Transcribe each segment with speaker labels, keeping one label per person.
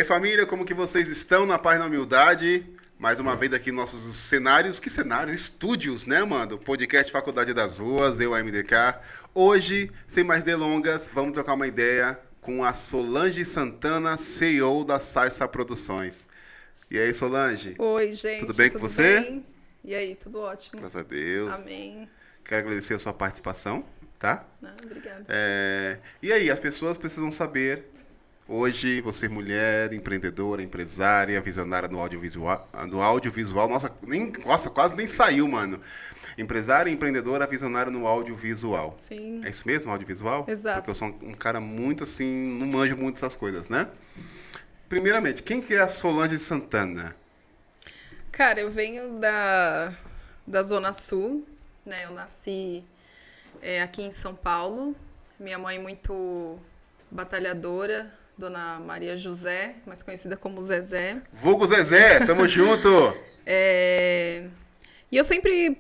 Speaker 1: família, como que vocês estão? Na paz e na humildade? Mais uma vez aqui nossos cenários. Que cenários? Estúdios, né, mano? Podcast Faculdade das Ruas, eu, a MDK. Hoje, sem mais delongas, vamos trocar uma ideia com a Solange Santana, CEO da Sarsa Produções. E aí, Solange?
Speaker 2: Oi, gente.
Speaker 1: Tudo bem com você?
Speaker 2: Bem? E aí, tudo ótimo.
Speaker 1: Graças a Deus.
Speaker 2: Amém.
Speaker 1: Quero agradecer a sua participação, tá?
Speaker 2: Obrigada.
Speaker 1: E aí, as pessoas precisam saber, hoje, você mulher, empreendedora, empresária, visionária no audiovisual, nossa, quase nem saiu, mano. Empresária, empreendedora, visionária no audiovisual.
Speaker 2: Sim.
Speaker 1: É isso mesmo, audiovisual?
Speaker 2: Exato.
Speaker 1: Porque eu sou um cara muito assim, não manjo muito essas coisas, né? Primeiramente, quem que é a Solange Santana?
Speaker 2: Cara, eu venho da Zona Sul, né? Eu nasci aqui em São Paulo. Minha mãe muito batalhadora, Dona Maria José, mais conhecida como Zezé.
Speaker 1: Vulgo Zezé, tamo junto!
Speaker 2: E eu sempre,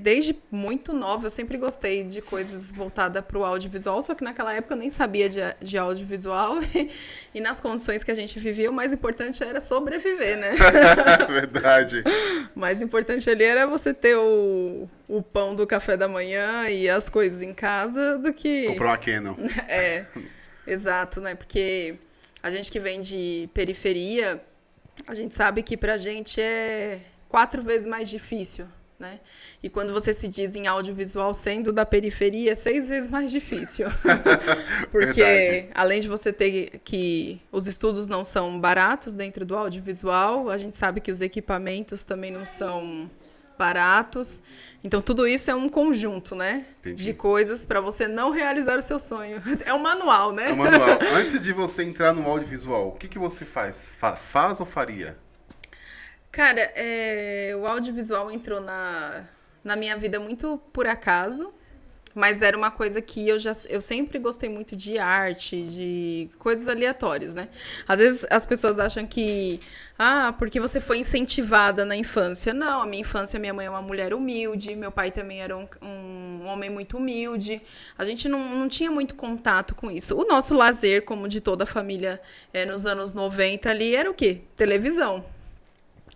Speaker 2: desde muito nova, eu sempre gostei de coisas voltadas para o audiovisual, só que naquela época eu nem sabia de audiovisual e nas condições que a gente vivia, o mais importante era sobreviver, né?
Speaker 1: Verdade.
Speaker 2: O mais importante ali era você ter o pão do café da manhã e as coisas em casa do que...
Speaker 1: Comprou uma Canon.
Speaker 2: Exato, né? Porque a gente que vem de periferia, a gente sabe que pra gente é 4 vezes mais difícil, né? E quando você se diz em audiovisual sendo da periferia, é 6 vezes mais difícil. Porque
Speaker 1: Verdade.
Speaker 2: além de você ter que... Os estudos não são baratos dentro do audiovisual, a gente sabe que os equipamentos também não são baratos. Então, tudo isso é um conjunto, né?
Speaker 1: Entendi.
Speaker 2: De coisas para você não realizar o seu sonho. É um manual, né?
Speaker 1: É um manual. Antes de você entrar no audiovisual, o que que você faz? Faz ou faria?
Speaker 2: Cara, o audiovisual entrou na minha vida muito por acaso, mas era uma coisa que eu sempre gostei muito de arte, de coisas aleatórias, né? Às vezes as pessoas acham que, porque você foi incentivada na infância. Não, a minha infância, minha mãe é uma mulher humilde, meu pai também era um homem muito humilde. A gente não tinha muito contato com isso. O nosso lazer, como de toda a família nos anos 90 ali, era o quê? Televisão.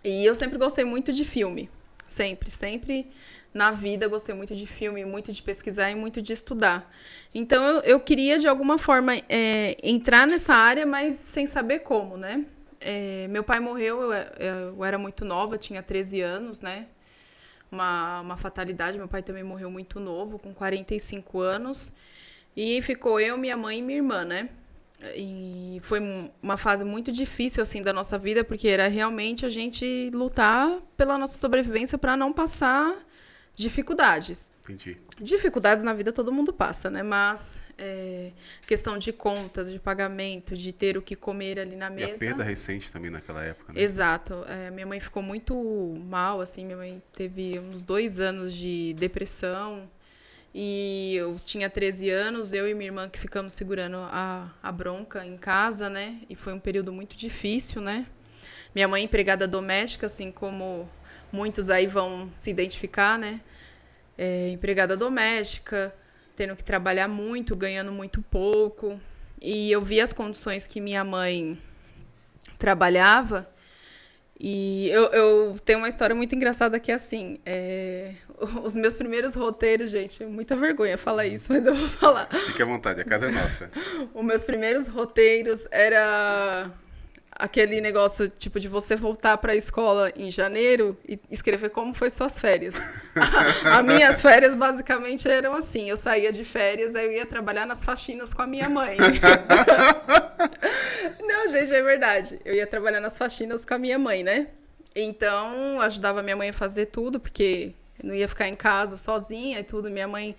Speaker 2: E eu sempre gostei muito de filme. Sempre na vida gostei muito de filme, muito de pesquisar e muito de estudar. Então eu queria de alguma forma entrar nessa área, mas sem saber como, né? Meu pai morreu, eu era muito nova, tinha 13 anos, né? Uma fatalidade, meu pai também morreu muito novo, com 45 anos. E ficou eu, minha mãe e minha irmã, né? E foi uma fase muito difícil, assim, da nossa vida, porque era realmente a gente lutar pela nossa sobrevivência para não passar dificuldades.
Speaker 1: Entendi.
Speaker 2: Dificuldades na vida todo mundo passa, né? Mas questão de contas, de pagamento, de ter o que comer ali na mesa.
Speaker 1: E a perda recente também naquela época, né?
Speaker 2: Exato. Minha mãe ficou muito mal, assim, minha mãe teve uns 2 anos de depressão. E eu tinha 13 anos, eu e minha irmã que ficamos segurando a bronca em casa, né? E foi um período muito difícil, né? Minha mãe é empregada doméstica, assim como muitos aí vão se identificar, né? Empregada doméstica, tendo que trabalhar muito, ganhando muito pouco. E eu vi as condições que minha mãe trabalhava. E eu tenho uma história muito engraçada que é assim, os meus primeiros roteiros, gente, muita vergonha falar isso, mas eu vou falar.
Speaker 1: Fique à vontade, a casa é nossa.
Speaker 2: Os meus primeiros roteiros era aquele negócio, tipo, de você voltar para a escola em janeiro e escrever como foi suas férias. As minhas férias, basicamente, eram assim, eu saía de férias, aí eu ia trabalhar nas faxinas com a minha mãe. Não, gente, é verdade. Eu ia trabalhar nas faxinas com a minha mãe, né? Então, ajudava minha mãe a fazer tudo, porque eu não ia ficar em casa sozinha e tudo. Minha mãe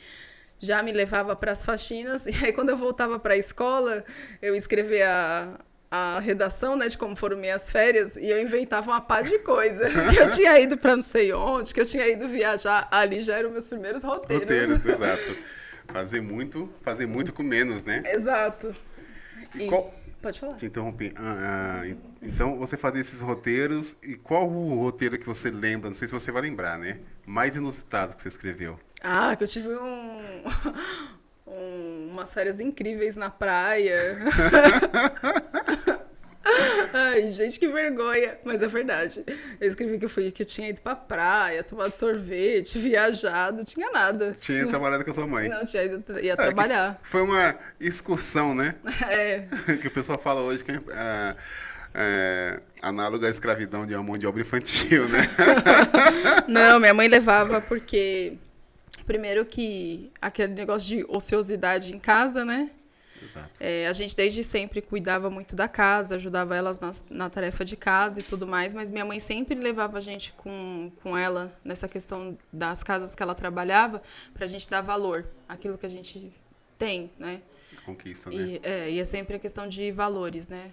Speaker 2: já me levava para as faxinas. E aí, quando eu voltava para a escola, eu escrevia a redação, né, de como foram minhas férias, e eu inventava uma pá de coisa. Que eu tinha ido para não sei onde, que eu tinha ido viajar. Ali já eram meus primeiros roteiros.
Speaker 1: Roteiros, exato. Fazer muito com menos, né?
Speaker 2: Exato.
Speaker 1: E qual...
Speaker 2: Pode falar.
Speaker 1: Te interrompi. Então, você fazia esses roteiros, e qual o roteiro que você lembra, não sei se você vai lembrar, né? Mais inusitado que você escreveu?
Speaker 2: Que eu tive umas férias incríveis na praia. Ai, gente, que vergonha. Mas é verdade. Eu escrevi que eu tinha ido pra praia, tomado sorvete, viajado, tinha nada.
Speaker 1: Tinha trabalhado com a sua mãe.
Speaker 2: Não, ia trabalhar.
Speaker 1: Foi uma excursão, né?
Speaker 2: É.
Speaker 1: Que o pessoal fala hoje que é análogo à escravidão de uma mão de obra infantil, né?
Speaker 2: Não, minha mãe levava porque... Primeiro que aquele negócio de ociosidade em casa, né?
Speaker 1: Exato.
Speaker 2: A gente desde sempre cuidava muito da casa, ajudava elas na tarefa de casa e tudo mais, mas minha mãe sempre levava a gente com ela nessa questão das casas que ela trabalhava, pra gente dar valor àquilo que a gente tem, né?
Speaker 1: Conquista, né?
Speaker 2: E é sempre a questão de valores, né?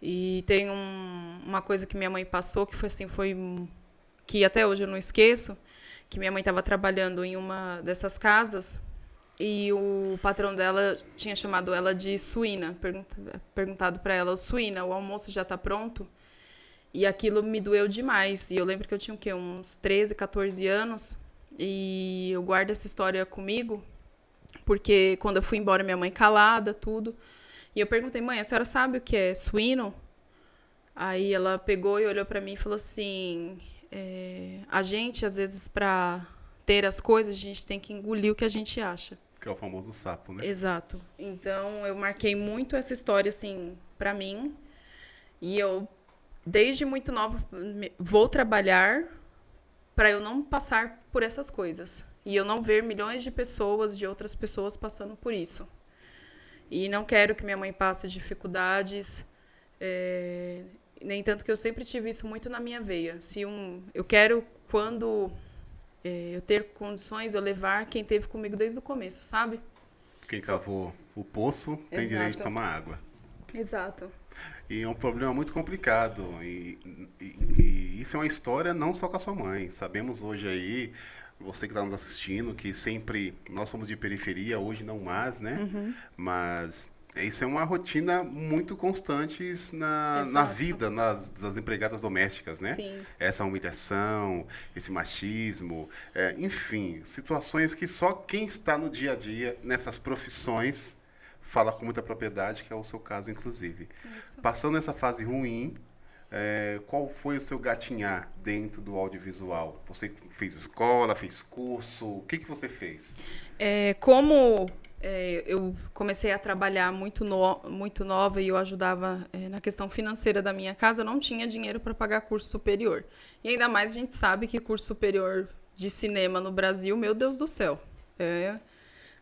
Speaker 2: E tem uma coisa que minha mãe passou que foi assim, que até hoje eu não esqueço, que minha mãe estava trabalhando em uma dessas casas e o patrão dela tinha chamado ela de suína, perguntado para ela, suína, o almoço já está pronto? E aquilo me doeu demais. E eu lembro que eu tinha o quê? Uns 13, 14 anos e eu guardo essa história comigo porque quando eu fui embora, minha mãe calada, tudo. E eu perguntei, mãe, a senhora sabe o que é suíno? Aí ela pegou e olhou para mim e falou assim... a gente, às vezes, para ter as coisas, a gente tem que engolir o que a gente acha.
Speaker 1: Que é o famoso sapo, né?
Speaker 2: Exato. Então, eu marquei muito essa história, assim, para mim. E eu, desde muito nova, vou trabalhar para eu não passar por essas coisas. E eu não ver milhões de outras pessoas passando por isso. E não quero que minha mãe passe dificuldades... Nem tanto que eu sempre tive isso muito na minha veia. Eu quero, quando eu ter condições, eu levar quem teve comigo desde o começo, sabe?
Speaker 1: Quem cavou o poço tem direito de tomar água.
Speaker 2: Exato.
Speaker 1: E é um problema muito complicado. E isso é uma história não só com a sua mãe. Sabemos hoje aí, você que está nos assistindo, que sempre nós somos de periferia, hoje não mais, né? Uhum. Mas... isso é uma rotina muito constante na vida das empregadas domésticas, né?
Speaker 2: Sim.
Speaker 1: Essa humilhação, esse machismo, enfim, situações que só quem está no dia a dia nessas profissões fala com muita propriedade, que é o seu caso, inclusive.
Speaker 2: Isso.
Speaker 1: Passando essa fase ruim, qual foi o seu gatinhar dentro do audiovisual? Você fez escola, fez curso? O que você fez?
Speaker 2: Eu comecei a trabalhar muito nova e eu ajudava na questão financeira da minha casa, eu não tinha dinheiro para pagar curso superior. E ainda mais a gente sabe que curso superior de cinema no Brasil, meu Deus do céu.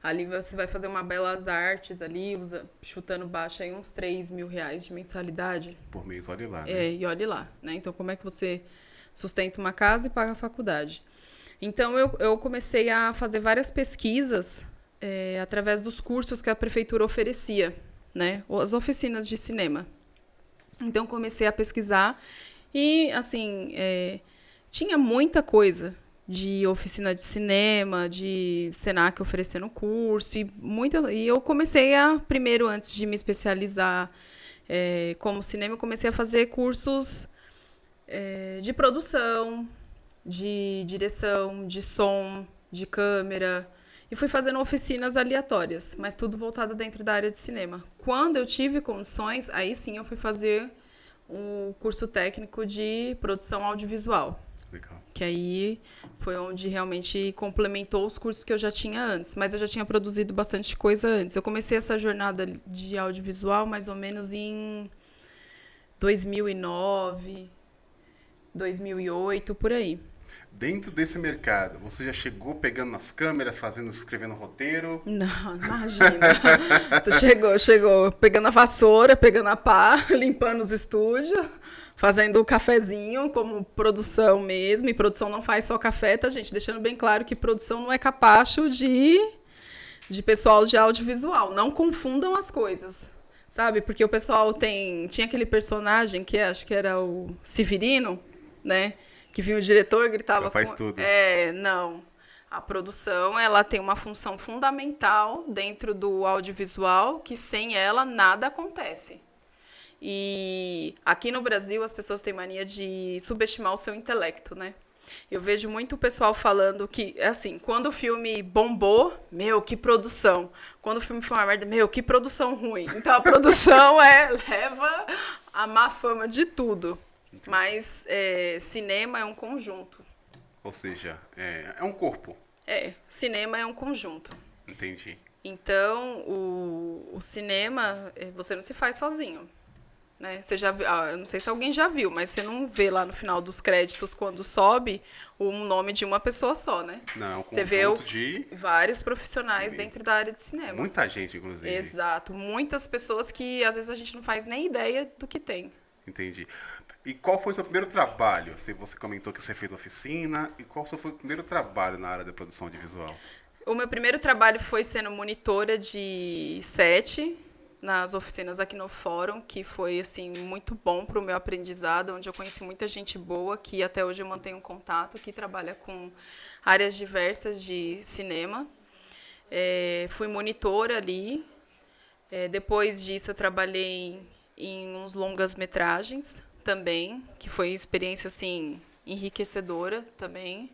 Speaker 2: Ali você vai fazer uma Belas Artes, ali, chutando baixo, aí uns 3 mil reais de mensalidade.
Speaker 1: Por mês, olhe lá, né?
Speaker 2: E olhe lá, né? Então, como é que você sustenta uma casa e paga a faculdade? Então, eu comecei a fazer várias pesquisas... através dos cursos que a prefeitura oferecia, né? As oficinas de cinema. Então, comecei a pesquisar e, assim, tinha muita coisa de oficina de cinema, de Senac oferecendo curso, e eu comecei primeiro, antes de me especializar como cinema, eu comecei a fazer cursos de produção, de direção, de som, de câmera... E fui fazendo oficinas aleatórias, mas tudo voltado dentro da área de cinema. Quando eu tive condições, aí sim eu fui fazer um curso técnico de produção audiovisual.
Speaker 1: Legal.
Speaker 2: Que aí foi onde realmente complementou os cursos que eu já tinha antes. Mas eu já tinha produzido bastante coisa antes. Eu comecei essa jornada de audiovisual mais ou menos em 2009, 2008, por aí.
Speaker 1: Dentro desse mercado, você já chegou pegando nas câmeras, escrevendo roteiro?
Speaker 2: Não, imagina. Você chegou pegando a vassoura, pegando a pá, limpando os estúdios, fazendo o cafezinho como produção mesmo. E produção não faz só café, tá, gente? Deixando bem claro que produção não é capacho de pessoal de audiovisual. Não confundam as coisas, sabe? Porque o pessoal tinha aquele personagem que acho que era o Severino, né? Que vinha o diretor, gritava...
Speaker 1: Faz tudo.
Speaker 2: Não. A produção, ela tem uma função fundamental dentro do audiovisual, que sem ela nada acontece. E aqui no Brasil, as pessoas têm mania de subestimar o seu intelecto, né? Eu vejo muito o pessoal falando que, assim, quando o filme bombou, meu, que produção. Quando o filme foi uma merda, meu, que produção ruim. Então, a produção leva a má fama de tudo. Mas cinema é um conjunto.
Speaker 1: Ou seja, é um corpo.
Speaker 2: Cinema é um conjunto.
Speaker 1: Entendi.
Speaker 2: Então, o cinema, você não se faz sozinho. Né? Você já viu, eu não sei se alguém já viu, mas você não vê lá no final dos créditos, quando sobe, o nome de uma pessoa só, né?
Speaker 1: Não, um
Speaker 2: você vê
Speaker 1: conjunto de
Speaker 2: vários profissionais dentro da área de cinema.
Speaker 1: muita gente, inclusive.
Speaker 2: Exato. Muitas pessoas que, às vezes, a gente não faz nem ideia do que tem.
Speaker 1: Entendi. E qual foi o seu primeiro trabalho? Você comentou que você fez oficina. E qual foi o primeiro trabalho na área da produção audiovisual?
Speaker 2: O meu primeiro trabalho foi sendo monitora de set nas oficinas aqui no Fórum, que foi assim muito bom para o meu aprendizado, onde eu conheci muita gente boa, que até hoje eu mantenho contato, que trabalha com áreas diversas de cinema. Fui monitora ali. Depois disso, eu trabalhei em uns longas-metragens também, que foi experiência assim enriquecedora também.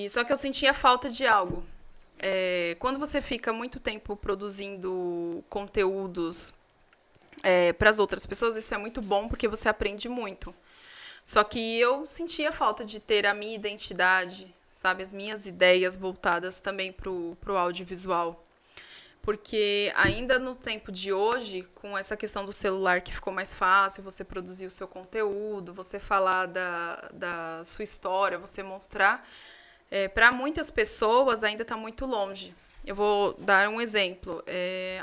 Speaker 2: Só que eu sentia falta de algo. Quando você fica muito tempo produzindo conteúdos para as outras pessoas, isso é muito bom porque você aprende muito. Só que eu sentia falta de ter a minha identidade, sabe, as minhas ideias voltadas também pro audiovisual. Porque ainda no tempo de hoje, com essa questão do celular que ficou mais fácil, você produzir o seu conteúdo, você falar da sua história, você mostrar, para muitas pessoas ainda está muito longe. Eu vou dar um exemplo.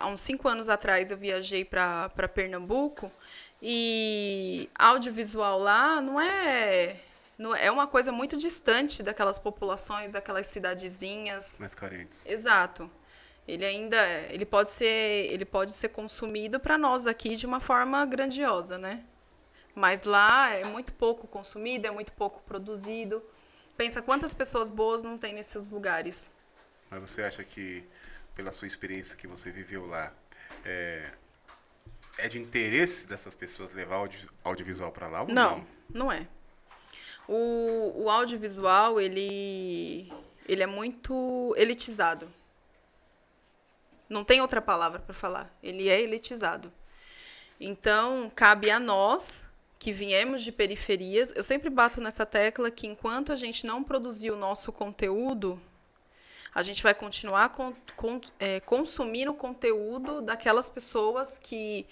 Speaker 2: Há uns 5 anos atrás eu viajei para Pernambuco e audiovisual lá não é uma coisa muito distante daquelas populações, daquelas cidadezinhas.
Speaker 1: Mais carentes.
Speaker 2: Exato. Ele pode ser consumido para nós aqui de uma forma grandiosa, né? Mas lá é muito pouco consumido, é muito pouco produzido. Pensa quantas pessoas boas não tem nesses lugares.
Speaker 1: Mas você acha que, pela sua experiência que você viveu lá, é de interesse dessas pessoas levar o audiovisual para lá ou não?
Speaker 2: Não é. O audiovisual, ele é muito elitizado. Não tem outra palavra para falar. Ele é elitizado. Então, cabe a nós, que viemos de periferias, eu sempre bato nessa tecla que enquanto a gente não produzir o nosso conteúdo, a gente vai continuar consumindo o conteúdo daquelas pessoas que,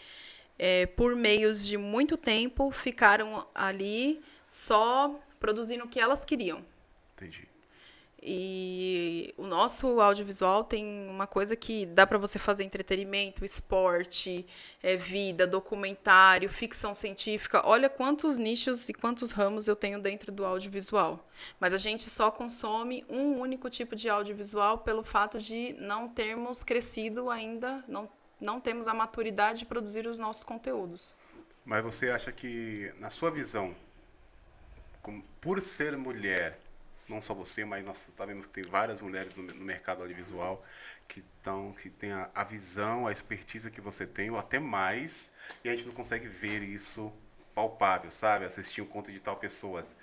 Speaker 2: por meios de muito tempo, ficaram ali só produzindo o que elas queriam.
Speaker 1: Entendi.
Speaker 2: E o nosso audiovisual tem uma coisa que dá para você fazer entretenimento, esporte, vida, documentário, ficção científica. Olha quantos nichos e quantos ramos eu tenho dentro do audiovisual. Mas a gente só consome um único tipo de audiovisual pelo fato de não termos crescido ainda, não temos a maturidade de produzir os nossos conteúdos.
Speaker 1: Mas você acha que, na sua visão, por ser mulher, não só você, mas nós sabemos que tem várias mulheres no mercado audiovisual que têm a visão, a expertise que você tem, ou até mais, e a gente não consegue ver isso palpável, sabe? Assistir um conto de tal pessoas.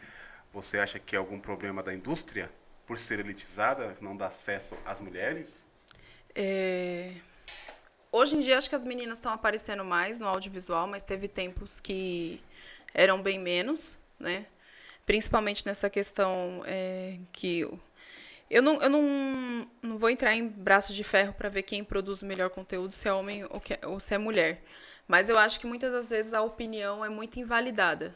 Speaker 1: Você acha que é algum problema da indústria, por ser elitizada, não dá acesso às mulheres?
Speaker 2: Hoje em dia, acho que as meninas estão aparecendo mais no audiovisual, mas teve tempos que eram bem menos, né? Principalmente nessa questão que eu não vou entrar em braço de ferro para ver quem produz o melhor conteúdo, se é homem ou se é mulher. Mas eu acho que muitas das vezes a opinião é muito invalidada.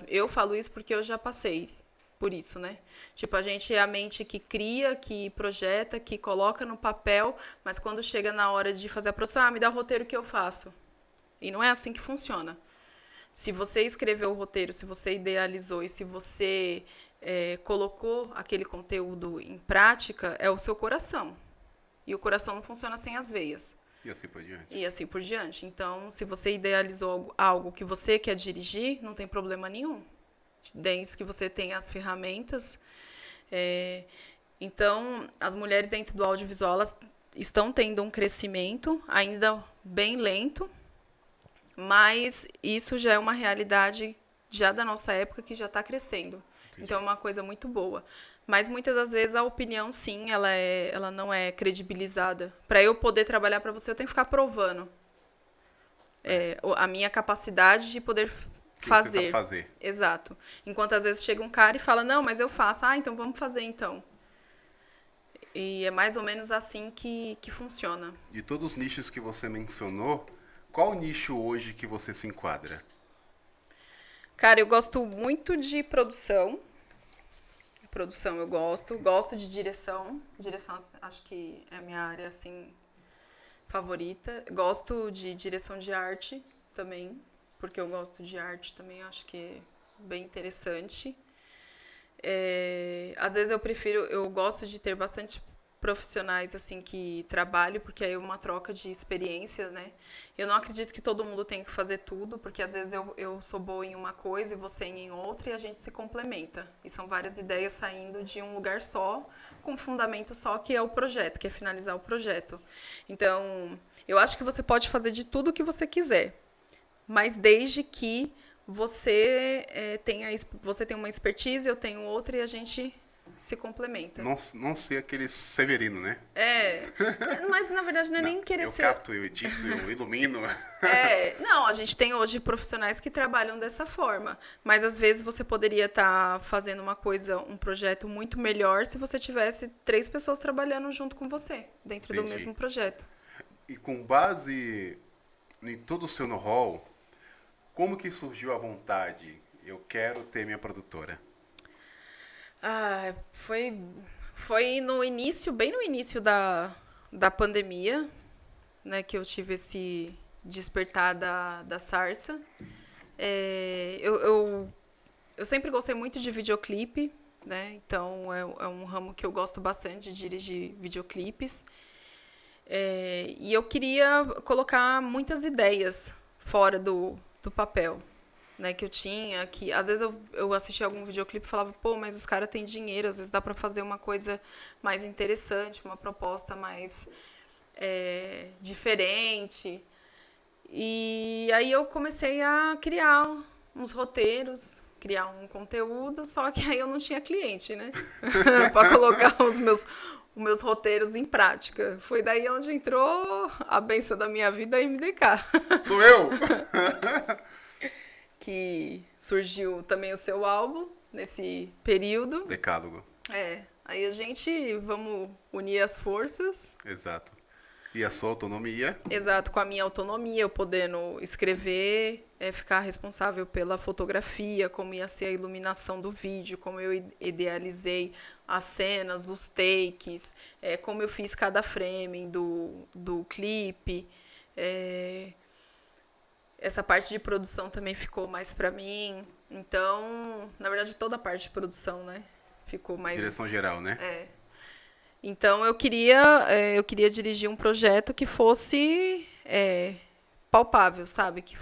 Speaker 2: Eu falo isso porque eu já passei por isso, né? Tipo, a gente é a mente que cria, que projeta, que coloca no papel, mas quando chega na hora de fazer a produção, me dá o roteiro que eu faço. E não é assim que funciona. Se você escreveu o roteiro, se você idealizou e se você colocou aquele conteúdo em prática, é o seu coração. E o coração não funciona sem as veias.
Speaker 1: E assim por diante.
Speaker 2: E assim por diante. Então, se você idealizou algo que você quer dirigir, não tem problema nenhum. Desde que você tenha as ferramentas. Então, as mulheres dentro do audiovisual, elas estão tendo um crescimento, ainda bem lento, mas isso já é uma realidade já da nossa época que já está crescendo. Entendi. Então é uma coisa muito boa. Mas muitas das vezes a opinião, sim, ela não é credibilizada. Para eu poder trabalhar para você, eu tenho que ficar provando. A minha capacidade de poder
Speaker 1: Que você sabe
Speaker 2: fazer.
Speaker 1: fazer.
Speaker 2: Exato. Enquanto às vezes chega um cara e fala, não, mas eu faço. Ah, então vamos fazer então. E é mais ou menos assim que funciona.
Speaker 1: De todos os nichos que você mencionou, qual nicho hoje que você se enquadra?
Speaker 2: Cara, eu gosto muito de produção. Produção eu gosto. Gosto de direção. Direção acho que é a minha área, assim, favorita. Gosto de direção de arte também, porque eu gosto de arte também, acho que é bem interessante. Às vezes eu gosto de ter bastante profissionais assim que trabalham, porque aí é uma troca de experiência, né? Eu não acredito que todo mundo tenha que fazer tudo, porque às vezes eu sou boa em uma coisa e você em outra e a gente se complementa. E são várias ideias saindo de um lugar só, com um fundamento só, que é o projeto, que é finalizar o projeto. Então, eu acho que você pode fazer de tudo o que você quiser, mas desde que você tenha uma expertise, eu tenho outra e a gente se complementa.
Speaker 1: Não ser aquele Severino, né?
Speaker 2: Mas na verdade não é nem querer
Speaker 1: Eu
Speaker 2: ser.
Speaker 1: capto, eu edito, eu ilumino.
Speaker 2: Não, a gente tem hoje profissionais que trabalham dessa forma, mas às vezes você poderia estar fazendo um projeto muito melhor se você tivesse 3 pessoas trabalhando junto com você, dentro do
Speaker 1: Entendi.
Speaker 2: mesmo projeto.
Speaker 1: E com base em todo o seu know-how, como que surgiu a vontade? Eu quero ter minha produtora.
Speaker 2: Foi no início, bem no início da pandemia, né, que eu tive esse despertar da Sarsa. Eu sempre gostei muito de videoclipe, né, então é um ramo que eu gosto bastante de dirigir videoclipes. E eu queria colocar muitas ideias fora do papel, né, que eu tinha, que às vezes eu assistia algum videoclipe e falava, pô, mas os caras têm dinheiro, às vezes dá para fazer uma coisa mais interessante, uma proposta mais diferente. E aí eu comecei a criar uns roteiros, criar um conteúdo, só que aí eu não tinha cliente, né, para colocar os meus roteiros em prática. Foi daí onde entrou a benção da minha vida, a MDK.
Speaker 1: Sou eu!
Speaker 2: Que surgiu também o seu álbum nesse período.
Speaker 1: Decálogo.
Speaker 2: Aí a gente vamos unir as forças.
Speaker 1: Exato. E a sua autonomia?
Speaker 2: Exato, com a minha autonomia, eu podendo escrever, ficar responsável pela fotografia, como ia ser a iluminação do vídeo, como eu idealizei as cenas, os takes, como eu fiz cada frame do clipe. Essa parte de produção também ficou mais pra mim. Então, na verdade, toda a parte de produção, né? Ficou mais...
Speaker 1: Direção geral, né?
Speaker 2: Então, eu queria dirigir um projeto que fosse palpável, sabe? Que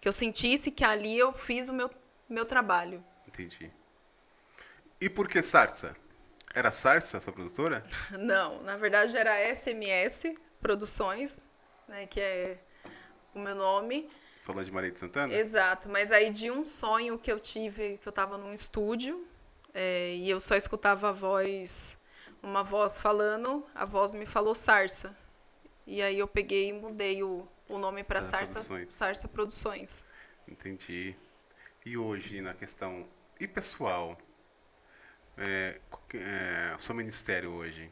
Speaker 2: eu sentisse que ali eu fiz o meu trabalho.
Speaker 1: Entendi. E por que Sarsa? Era Sarsa, essa produtora?
Speaker 2: Não, na verdade era SMS Produções, né? Que é o meu nome.
Speaker 1: Solange Maria de Santana?
Speaker 2: Exato, mas aí de um sonho que eu tive, que eu tava num estúdio, e eu só escutava uma voz falando, a voz me falou Sarsa. E aí eu peguei e mudei o nome para Sarsa Produções.
Speaker 1: Entendi. E hoje, na questão... E pessoal? Seu ministério hoje?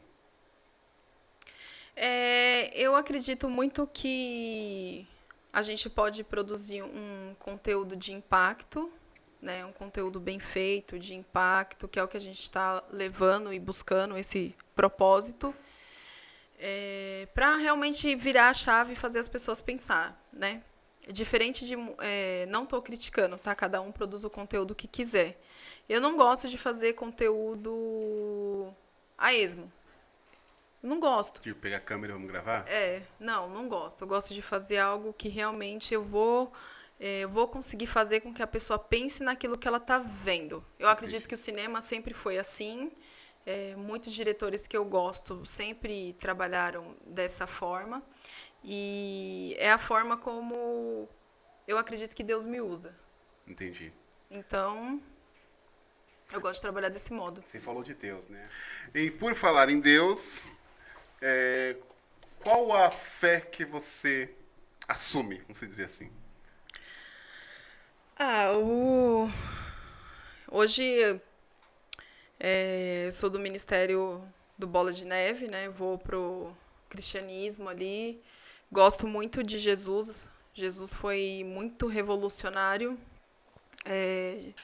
Speaker 2: Eu acredito muito que a gente pode produzir um conteúdo de impacto, né? Um conteúdo bem feito, de impacto, que é o que a gente está levando e buscando esse propósito, para realmente virar a chave e fazer as pessoas pensar, né? Diferente de... não estou criticando, tá? Cada um produz o conteúdo que quiser. Eu não gosto de fazer conteúdo a esmo. Eu não gosto.
Speaker 1: Tipo, pegar a câmera e vamos gravar?
Speaker 2: Não gosto. Eu gosto de fazer algo que realmente eu vou conseguir fazer com que a pessoa pense naquilo que ela está vendo. Eu acredito que o cinema sempre foi assim. Muitos diretores que eu gosto sempre trabalharam dessa forma. E é a forma como eu acredito que Deus me usa.
Speaker 1: Entendi.
Speaker 2: Então, eu gosto de trabalhar desse modo.
Speaker 1: Você falou de Deus, né? E por falar em Deus, qual a fé que você assume, vamos dizer assim?
Speaker 2: Ah, hoje sou do Ministério do Bola de Neve, né? Vou pro cristianismo ali. Gosto muito de Jesus. Jesus foi muito revolucionário.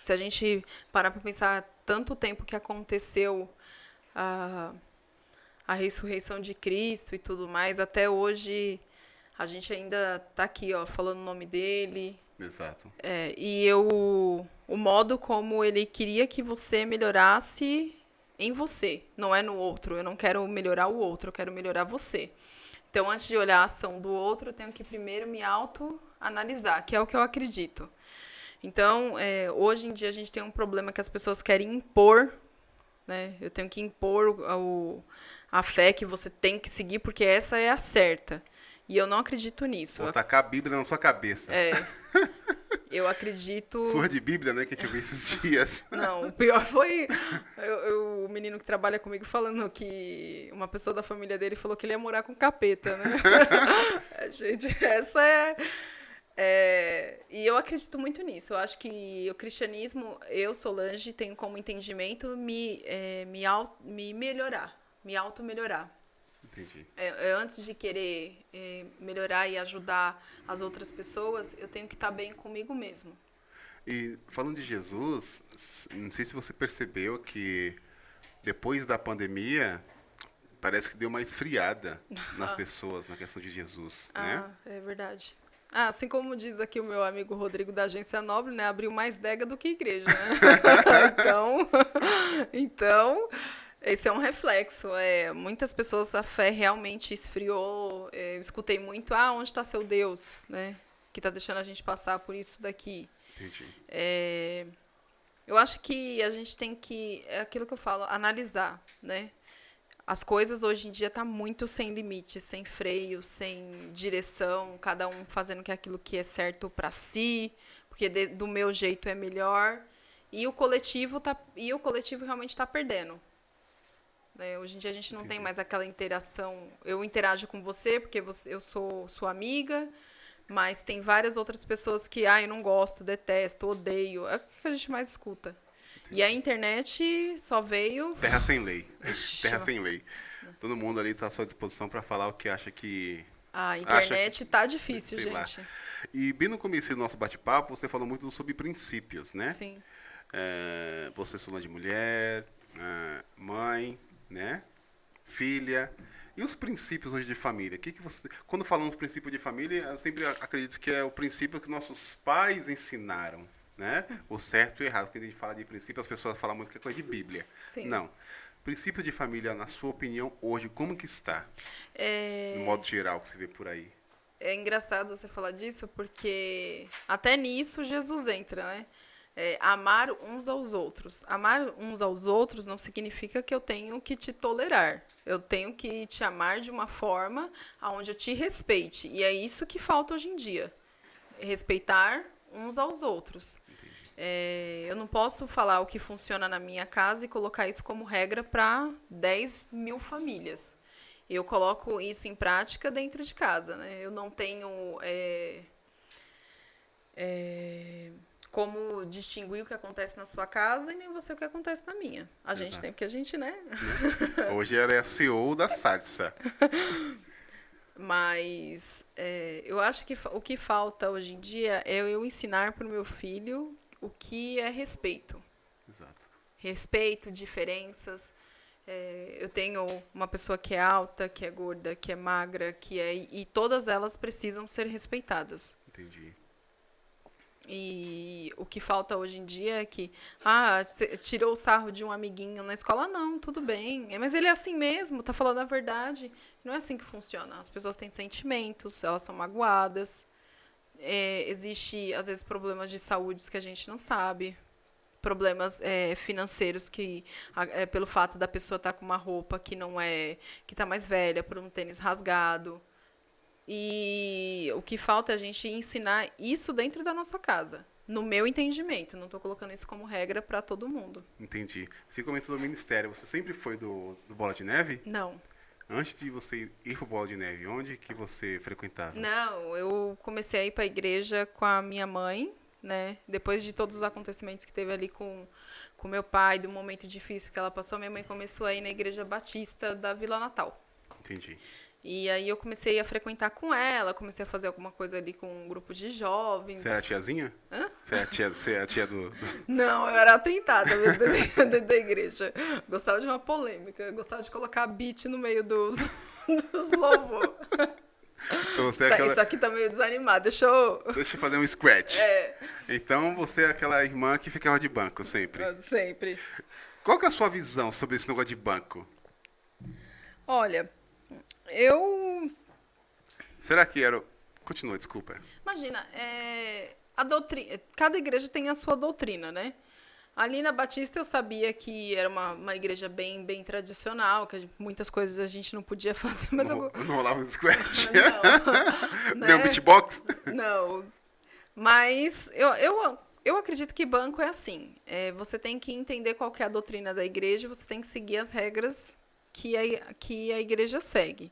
Speaker 2: Se a gente parar para pensar tanto tempo que aconteceu a, a ressurreição de Cristo e tudo mais, até hoje a gente ainda tá aqui, ó, falando o nome dele.
Speaker 1: Exato.
Speaker 2: O modo como ele queria que você melhorasse em você, não é no outro. Eu não quero melhorar o outro, eu quero melhorar você. Então, antes de olhar a ação do outro, eu tenho que primeiro me autoanalisar, que é o que eu acredito. Então, hoje em dia a gente tem um problema que as pessoas querem impor, né? Eu tenho que impor a fé que você tem que seguir, porque essa é a certa. E eu não acredito nisso.
Speaker 1: Vou tacar a Bíblia na sua cabeça.
Speaker 2: Eu acredito...
Speaker 1: Surra de Bíblia, né, que a gente viu esses dias.
Speaker 2: Não, o pior foi o menino que trabalha comigo falando que uma pessoa da família dele falou que ele ia morar com capeta, né? Gente, essa e eu acredito muito nisso. Eu acho que o cristianismo, eu, Solange, tenho como entendimento me melhorar, me auto-melhorar.
Speaker 1: Entendi.
Speaker 2: Antes de querer melhorar e ajudar as outras pessoas, eu tenho que estar bem comigo mesmo.
Speaker 1: E falando de Jesus, não sei se você percebeu que depois da pandemia, parece que deu uma esfriada nas pessoas na questão de Jesus, né?
Speaker 2: É verdade. Assim como diz aqui o meu amigo Rodrigo da Agência Nobre, né? Abriu mais adega do que igreja, né? Então, esse é um reflexo. Muitas pessoas, a fé realmente esfriou. Eu escutei muito, onde está seu Deus, né? Que está deixando a gente passar por isso daqui.
Speaker 1: Entendi.
Speaker 2: Eu acho que a gente tem que, é aquilo que eu falo, analisar, né? As coisas hoje em dia tá muito sem limite, sem freio, sem direção, cada um fazendo aquilo que é certo para si, porque do meu jeito é melhor, e o coletivo realmente está perdendo. Né? Hoje em dia a gente não tem mais aquela interação. Eu interajo com você porque eu sou sua amiga, mas tem várias outras pessoas que eu não gosto, detesto, odeio. É o que a gente mais escuta. E a internet só veio...
Speaker 1: Terra sem lei. Terra sem lei. Todo mundo ali está à sua disposição para falar o que acha que...
Speaker 2: A internet tá difícil,
Speaker 1: sei lá.
Speaker 2: gente.
Speaker 1: E bem no começo do nosso bate-papo, você falou muito sobre princípios, né?
Speaker 2: Sim.
Speaker 1: Você sou de mulher, mãe, né? Filha. E os princípios hoje de família? Que você... Quando falamos princípio de família, eu sempre acredito que é o princípio que nossos pais ensinaram. Né? O certo e o errado. Quando a gente fala de princípio, as pessoas falam muito que é coisa de Bíblia.
Speaker 2: Sim.
Speaker 1: Não. Princípio de família, na sua opinião, hoje, como que está? No modo geral, que você vê por aí.
Speaker 2: É engraçado você falar disso, porque até nisso Jesus entra, né? Amar uns aos outros. Amar uns aos outros não significa que eu tenho que te tolerar. Eu tenho que te amar de uma forma onde eu te respeite. E é isso que falta hoje em dia. Respeitar uns aos outros. Eu não posso falar o que funciona na minha casa e colocar isso como regra para 10 mil famílias. Eu coloco isso em prática dentro de casa. Né? Eu não tenho como distinguir o que acontece na sua casa e nem você o que acontece na minha. A gente tem, porque a gente, né?
Speaker 1: Hoje ela é a CEO da Sarsa.
Speaker 2: Mas eu acho que o que falta hoje em dia é eu ensinar para o meu filho o que é respeito.
Speaker 1: Exato.
Speaker 2: Respeito, diferenças. Eu tenho uma pessoa que é alta, que é gorda, que é magra, e todas elas precisam ser respeitadas.
Speaker 1: Entendi.
Speaker 2: E o que falta hoje em dia é que, tirou o sarro de um amiguinho na escola, não, tudo bem. Mas ele é assim mesmo, tá falando a verdade. Não é assim que funciona. As pessoas têm sentimentos, elas são magoadas. Existe, às vezes, problemas de saúde que a gente não sabe. Problemas financeiros que, pelo fato da pessoa estar com uma roupa que não é, que tá mais velha, por um tênis rasgado. E o que falta é a gente ensinar isso dentro da nossa casa. No meu entendimento. Não estou colocando isso como regra para todo mundo.
Speaker 1: Entendi. Você comentou do ministério. Você sempre foi do Bola de Neve?
Speaker 2: Não.
Speaker 1: Antes de você ir pro Bola de Neve, onde que você frequentava?
Speaker 2: Não, eu comecei a ir para a igreja com a minha mãe, né? Depois de todos os acontecimentos que teve ali com meu pai, do momento difícil que ela passou, minha mãe começou a ir na igreja batista da Vila Natal.
Speaker 1: Entendi.
Speaker 2: E aí eu comecei a frequentar com ela, comecei a fazer alguma coisa ali com um grupo de jovens.
Speaker 1: Você é a tiazinha?
Speaker 2: Hã?
Speaker 1: Você é a tia
Speaker 2: Não, eu era atentada mesmo dentro da igreja. Gostava de uma polêmica, gostava de colocar beat no meio dos louvor.
Speaker 1: Então você é aquela...
Speaker 2: Isso aqui tá meio desanimado, deixa
Speaker 1: Deixa eu fazer um scratch.
Speaker 2: É,
Speaker 1: Então você é aquela irmã que ficava de banco sempre.
Speaker 2: sempre.
Speaker 1: Qual que é a sua visão sobre esse negócio de banco?
Speaker 2: Olha, eu...
Speaker 1: Será que era... Continua, desculpa.
Speaker 2: Imagina, a doutrina, cada igreja tem a sua doutrina, né? Ali na Batista eu sabia que era uma igreja bem tradicional, que muitas coisas a gente não podia fazer, mas
Speaker 1: Não,
Speaker 2: eu...
Speaker 1: não rolava um scratch?
Speaker 2: Não,
Speaker 1: Nem um
Speaker 2: né?
Speaker 1: beatbox?
Speaker 2: Não, mas eu acredito que banco é assim. Você tem que entender qual que é a doutrina da igreja, você tem que seguir as regras que a igreja segue.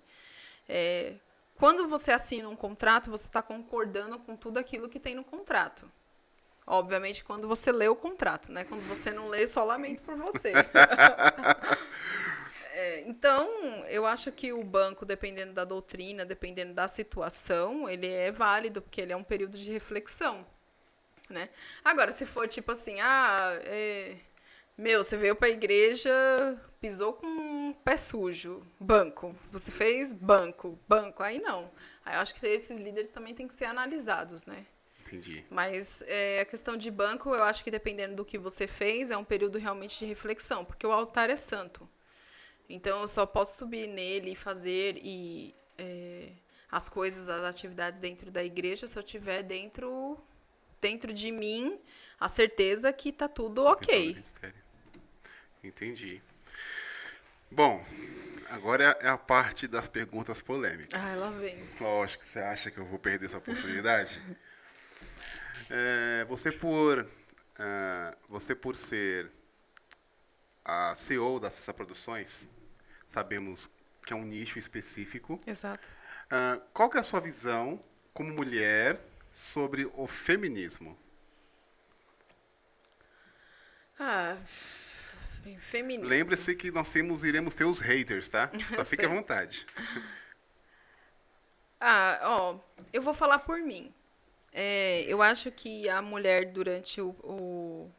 Speaker 2: Quando você assina um contrato, você está concordando com tudo aquilo que tem no contrato. Obviamente, quando você lê o contrato, né? Quando você não lê, só lamento por você. Então, eu acho que o banco, dependendo da doutrina, dependendo da situação, ele é válido, porque ele é um período de reflexão, né? Agora, se for tipo assim, você veio pra igreja, pisou com um pé sujo, banco. Você fez banco, aí não. Aí eu acho que esses líderes também têm que ser analisados, né?
Speaker 1: Entendi.
Speaker 2: Mas a questão de banco, eu acho que dependendo do que você fez, é um período realmente de reflexão, porque o altar é santo. Então, eu só posso subir nele e fazer as coisas, as atividades dentro da igreja, se eu tiver dentro de mim a certeza que tá tudo ok.
Speaker 1: Entendi. Bom, agora é a parte das perguntas polêmicas.
Speaker 2: Ah, lá vem.
Speaker 1: Lógico que você acha que eu vou perder essa oportunidade. Você por ser a CEO da Cessa Produções, sabemos que é um nicho específico.
Speaker 2: Exato.
Speaker 1: Qual que é a sua visão como mulher sobre o feminismo?
Speaker 2: Feminismo.
Speaker 1: Lembre-se que nós iremos ter os haters, tá? Só fique à vontade.
Speaker 2: Eu vou falar por mim. Eu acho que a mulher, durante o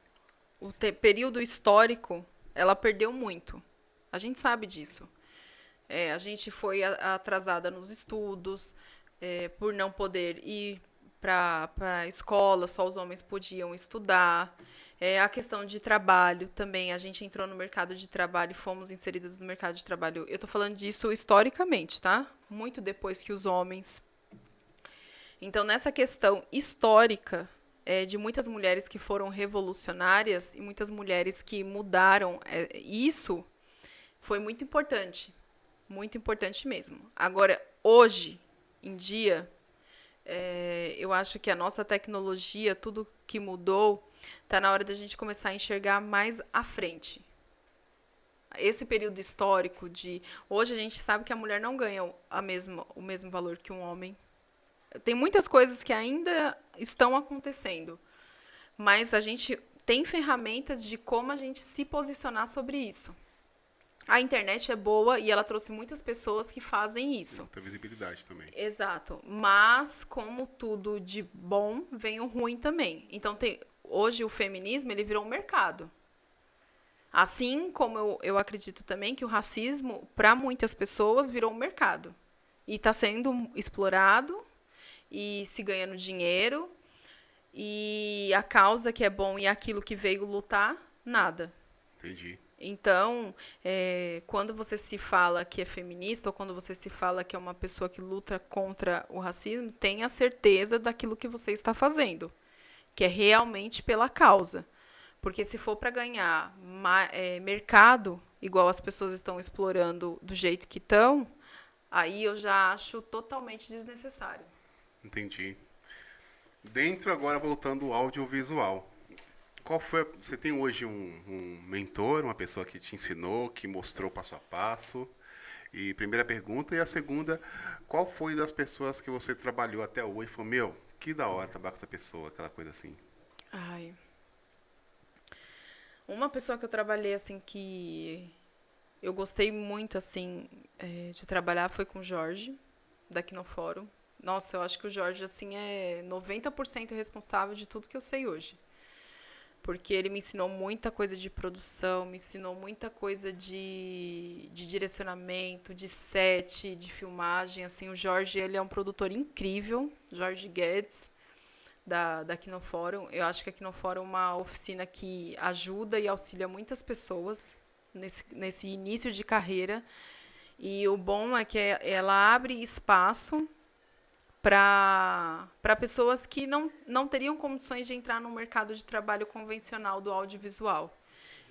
Speaker 2: período histórico, ela perdeu muito. A gente sabe disso. A gente foi atrasada nos estudos, por não poder ir para a escola, só os homens podiam estudar. A questão de trabalho também, a gente entrou no mercado de trabalho, fomos inseridas no mercado de trabalho. Eu estou falando disso historicamente, tá? Muito depois que os homens. Então, nessa questão histórica, de muitas mulheres que foram revolucionárias e muitas mulheres que mudaram isso, foi muito importante mesmo. Agora, hoje em dia, eu acho que a nossa tecnologia, tudo que mudou, está na hora da gente começar a enxergar mais à frente. Esse período histórico de... Hoje a gente sabe que a mulher não ganha o mesmo valor que um homem. Tem muitas coisas que ainda estão acontecendo, mas a gente tem ferramentas de como a gente se posicionar sobre isso. A internet é boa e ela trouxe muitas pessoas que fazem isso.
Speaker 1: Muita visibilidade também.
Speaker 2: Exato. Mas, como tudo de bom, vem o ruim também. Então, hoje o feminismo ele virou um mercado. Assim como eu acredito também que o racismo, para muitas pessoas, virou um mercado. E está sendo explorado e se ganhando dinheiro. E a causa que é bom e aquilo que veio lutar, nada.
Speaker 1: Entendi.
Speaker 2: Então, quando você se fala que é feminista ou quando você se fala que é uma pessoa que luta contra o racismo, tenha certeza daquilo que você está fazendo, que é realmente pela causa. Porque se for para ganhar mercado, igual as pessoas estão explorando do jeito que estão, aí eu já acho totalmente desnecessário.
Speaker 1: Entendi. Dentro, agora, voltando ao audiovisual. Você tem hoje um mentor, uma pessoa que te ensinou, que mostrou passo a passo? E primeira pergunta. E a segunda, qual foi das pessoas que você trabalhou até hoje? Falou, meu, que da hora trabalhar com essa pessoa, aquela coisa assim.
Speaker 2: Ai. Uma pessoa que eu trabalhei, assim, que eu gostei muito, assim, de trabalhar foi com o Jorge, da Quinofórum. Nossa, eu acho que o Jorge, assim, é 90% responsável de tudo que eu sei hoje. Porque ele me ensinou muita coisa de produção, me ensinou muita coisa de direcionamento, de set, de filmagem. Assim, o Jorge, ele é um produtor incrível, Jorge Guedes, da Quinofórum. Eu acho que a Quinofórum é uma oficina que ajuda e auxilia muitas pessoas nesse início de carreira. E o bom é que ela abre espaço para pessoas que não teriam condições de entrar no mercado de trabalho convencional do audiovisual.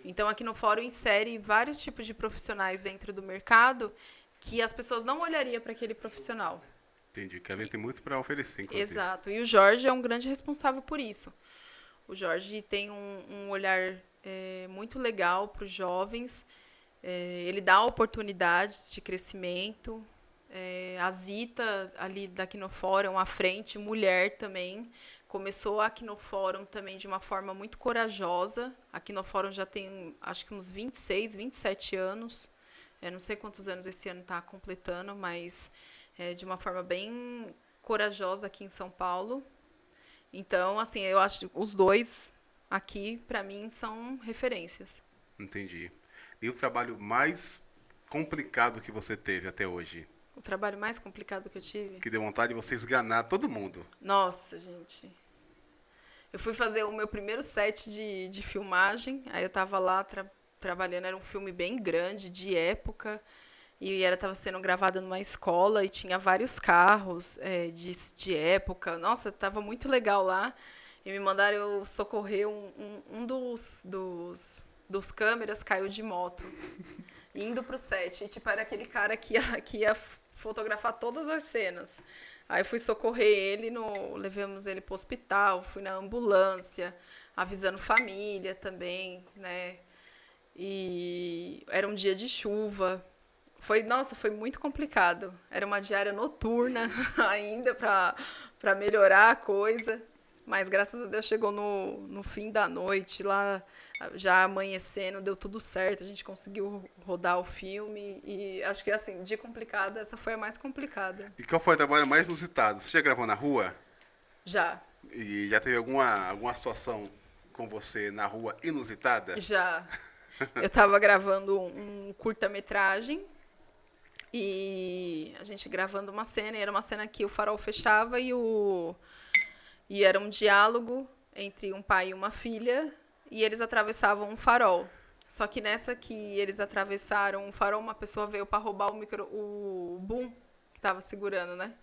Speaker 2: Então, aqui no Fórum insere vários tipos de profissionais dentro do mercado que as pessoas não olhariam para aquele profissional.
Speaker 1: Entendi, que ela tem muito para oferecer, inclusive.
Speaker 2: Exato. E o Jorge é um grande responsável por isso. O Jorge tem um olhar muito legal para os jovens. Ele dá oportunidades de crescimento. A Zita, ali da Quinofórum, à frente, mulher também, começou a Quinofórum também de uma forma muito corajosa. A Quinofórum já tem, acho que uns 26, 27 anos. Não sei quantos anos esse ano está completando, mas de uma forma bem corajosa aqui em São Paulo. Então, assim, eu acho que os dois aqui, para mim, são referências.
Speaker 1: Entendi. E o trabalho mais complicado que você teve até hoje?
Speaker 2: O trabalho mais complicado que eu tive?
Speaker 1: Que deu vontade de você esganar todo mundo.
Speaker 2: Nossa, gente. Eu fui fazer o meu primeiro set de filmagem. Aí eu tava lá trabalhando. Era um filme bem grande, de época. E estava sendo gravada numa escola. E tinha vários carros de época. Nossa, tava muito legal lá. E me mandaram eu socorrer um dos câmeras caiu de moto. Indo pro set. E, tipo, era aquele cara que ia fotografar todas as cenas. Aí fui socorrer ele, levamos ele pro hospital, fui na ambulância, avisando família também, né? E era um dia de chuva. Nossa, foi muito complicado. Era uma diária noturna ainda para melhorar a coisa. Mas graças a Deus chegou no fim da noite, lá já amanhecendo, deu tudo certo, a gente conseguiu rodar o filme e acho que assim, de complicada, essa foi a mais complicada.
Speaker 1: E qual foi o trabalho mais inusitado? Você já gravou na rua?
Speaker 2: Já.
Speaker 1: E já teve alguma situação com você na rua inusitada?
Speaker 2: Já. Eu estava gravando um curta-metragem e a gente gravando uma cena, e era uma cena que o farol fechava e era um diálogo entre um pai e uma filha, e eles atravessavam um farol. Só que nessa que eles atravessaram o farol, uma pessoa veio para roubar o boom que estava segurando, né?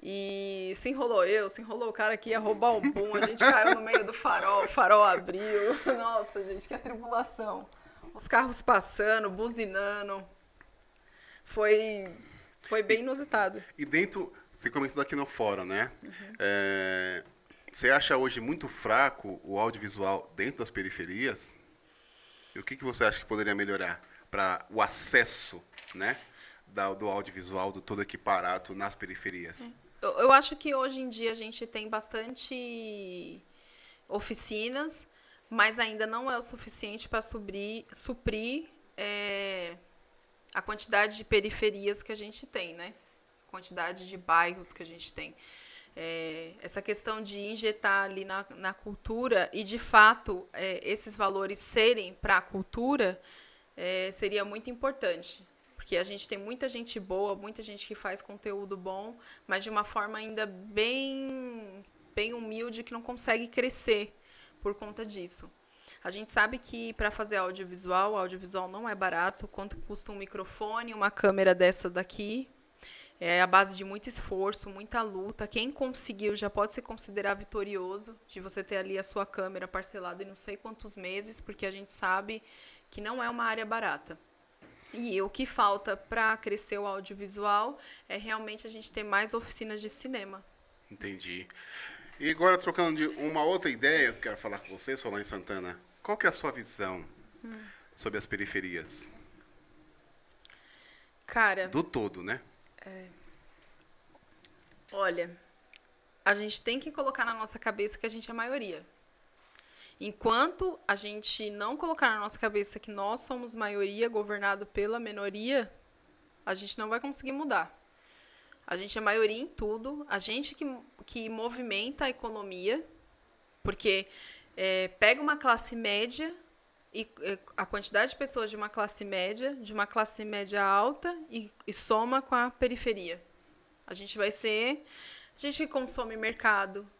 Speaker 2: E se enrolou o cara que ia roubar o boom, a gente caiu no meio do farol, o farol abriu. Nossa, gente, que atribulação. Os carros passando, buzinando. Foi bem inusitado.
Speaker 1: E dentro, você comentou aqui no fórum, né? Você acha hoje muito fraco o audiovisual dentro das periferias? E o que você acha que poderia melhorar para o acesso, né, do audiovisual, do todo equiparado nas periferias?
Speaker 2: Eu acho que hoje em dia a gente tem bastante oficinas, mas ainda não é o suficiente para suprir a quantidade de periferias que a gente tem, né? A quantidade de bairros que a gente tem. Essa questão de injetar ali na cultura e, de fato, esses valores serem para a cultura seria muito importante. Porque a gente tem muita gente boa, muita gente que faz conteúdo bom, mas de uma forma ainda bem humilde, que não consegue crescer por conta disso. A gente sabe que para fazer audiovisual não é barato. Quanto custa um microfone, uma câmera dessa daqui? É a base de muito esforço, muita luta. Quem conseguiu já pode se considerar vitorioso de você ter ali a sua câmera parcelada em não sei quantos meses, porque a gente sabe que não é uma área barata. E o que falta para crescer o audiovisual é realmente a gente ter mais oficinas de cinema.
Speaker 1: Entendi. E agora, trocando de uma outra ideia, eu quero falar com você, Solange Santana. Qual que é a sua visão sobre as periferias?
Speaker 2: Cara,
Speaker 1: Do todo, né?
Speaker 2: olha, a gente tem que colocar na nossa cabeça que a gente é maioria. Enquanto a gente não colocar na nossa cabeça que nós somos maioria governado pela minoria, a gente não vai conseguir mudar. A gente é maioria em tudo, a gente que movimenta a economia, porque pega uma classe média e a quantidade de pessoas de uma classe média alta e soma com a periferia. A gente vai ser a gente que consome mercado,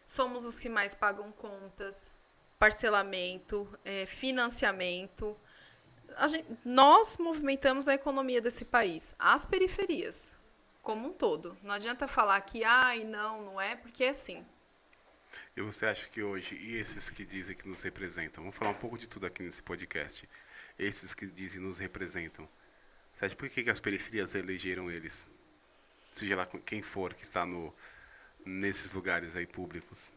Speaker 2: somos os que mais pagam contas, parcelamento, financiamento. Nós movimentamos a economia desse país, as periferias, como um todo. Não adianta falar que, não é, porque é assim.
Speaker 1: E você acha que hoje, e esses que dizem que nos representam, vamos falar um pouco de tudo aqui nesse podcast, esses que dizem nos representam, você acha por que as periferias elegeram eles? Seja lá quem for que está nesses lugares aí públicos.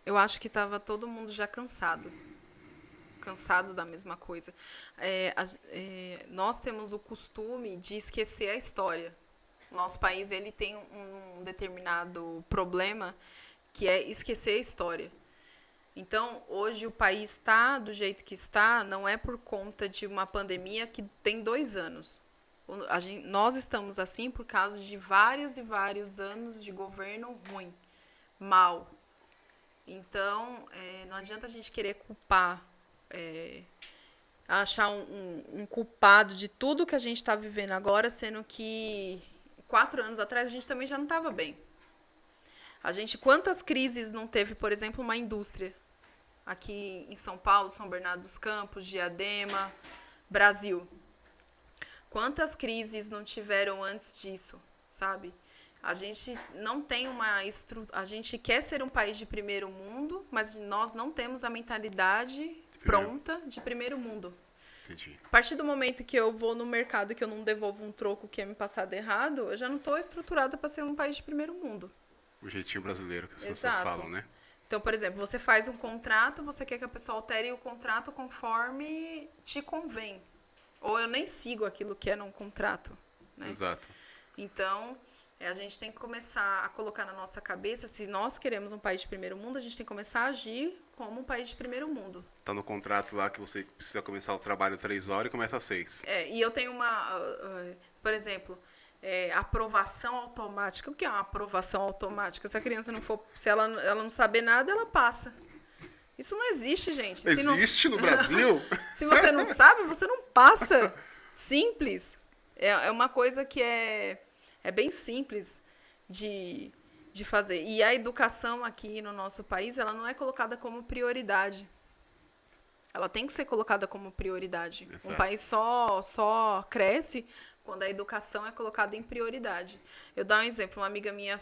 Speaker 2: Eu acho que estava todo mundo já cansado da mesma coisa. Nós temos o costume de esquecer a história. O nosso país ele tem um determinado problema que é esquecer a história. Então, hoje o país está do jeito que está, não é por conta de uma pandemia que tem 2 anos. Nós estamos assim por causa de vários e vários anos de governo ruim, mal. Então, não adianta a gente querer culpar, achar um culpado de tudo que a gente está vivendo agora, sendo que 4 anos atrás a gente também já não estava bem. Quantas crises não teve, por exemplo, uma indústria? Aqui em São Paulo, São Bernardo dos Campos, Diadema, Brasil. Quantas crises não tiveram antes disso, sabe? A gente não tem a gente quer ser um país de primeiro mundo, mas nós não temos a mentalidade pronta de primeiro mundo.
Speaker 1: Entendi.
Speaker 2: A partir do momento que eu vou no mercado e que eu não devolvo um troco que é me passado errado, eu já não estou estruturada para ser um país de primeiro mundo.
Speaker 1: O jeitinho brasileiro que as pessoas
Speaker 2: Exato.
Speaker 1: falam, né?
Speaker 2: Então, por exemplo, você faz um contrato, você quer que a pessoa altere o contrato conforme te convém. Ou eu nem sigo aquilo que é num contrato, né?
Speaker 1: Exato.
Speaker 2: Então, a gente tem que começar a colocar na nossa cabeça, se nós queremos um país de primeiro mundo, a gente tem que começar a agir como um país de primeiro mundo.
Speaker 1: Tá no contrato lá que você precisa começar o trabalho 3 horas e começa às 6.
Speaker 2: E eu tenho por exemplo, aprovação automática. O que é uma aprovação automática? Se a criança não for, se ela não saber nada, ela passa. Isso não existe, gente.
Speaker 1: Existe no Brasil?
Speaker 2: Se você não sabe, você não passa. Simples. É uma coisa que é bem simples de fazer. E a educação aqui no nosso país, ela não é colocada como prioridade. Ela tem que ser colocada como prioridade.
Speaker 1: Exato.
Speaker 2: Um país só cresce quando a educação é colocada em prioridade. Eu dou um exemplo. Uma amiga minha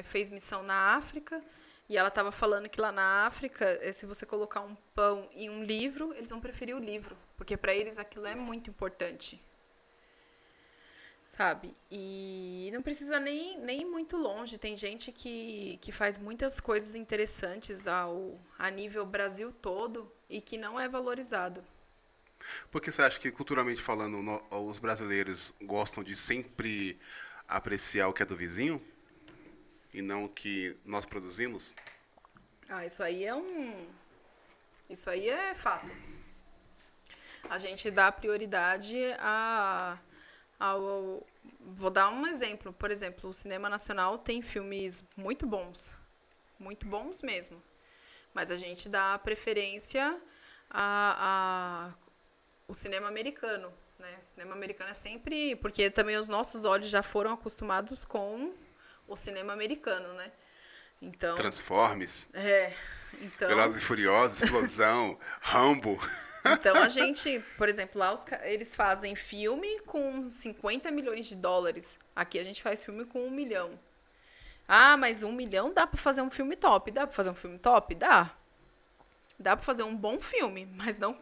Speaker 2: fez missão na África e ela estava falando que lá na África, se você colocar um pão e um livro, eles vão preferir o livro, porque para eles aquilo é muito importante. Sabe? E não precisa nem ir muito longe. Tem gente que faz muitas coisas interessantes a nível Brasil todo e que não é valorizado.
Speaker 1: Porque você acha que, culturalmente falando, os brasileiros gostam de sempre apreciar o que é do vizinho? E não o que nós produzimos?
Speaker 2: Isso aí é fato. A gente dá prioridade vou dar um exemplo. Por exemplo, o cinema nacional tem filmes muito bons mesmo. Mas a gente dá preferência o cinema americano, né? O cinema americano é sempre... Porque também os nossos olhos já foram acostumados com o cinema americano, né? Então...
Speaker 1: Transformes.
Speaker 2: Então...
Speaker 1: Velozes e Furiosos, Explosão, Rambo.
Speaker 2: Então, a gente... Por exemplo, lá eles fazem filme com 50 milhões de dólares. Aqui a gente faz filme com 1 milhão. Mas 1 milhão dá pra fazer um filme top. Dá pra fazer um filme top? Dá. Dá pra fazer um bom filme, mas não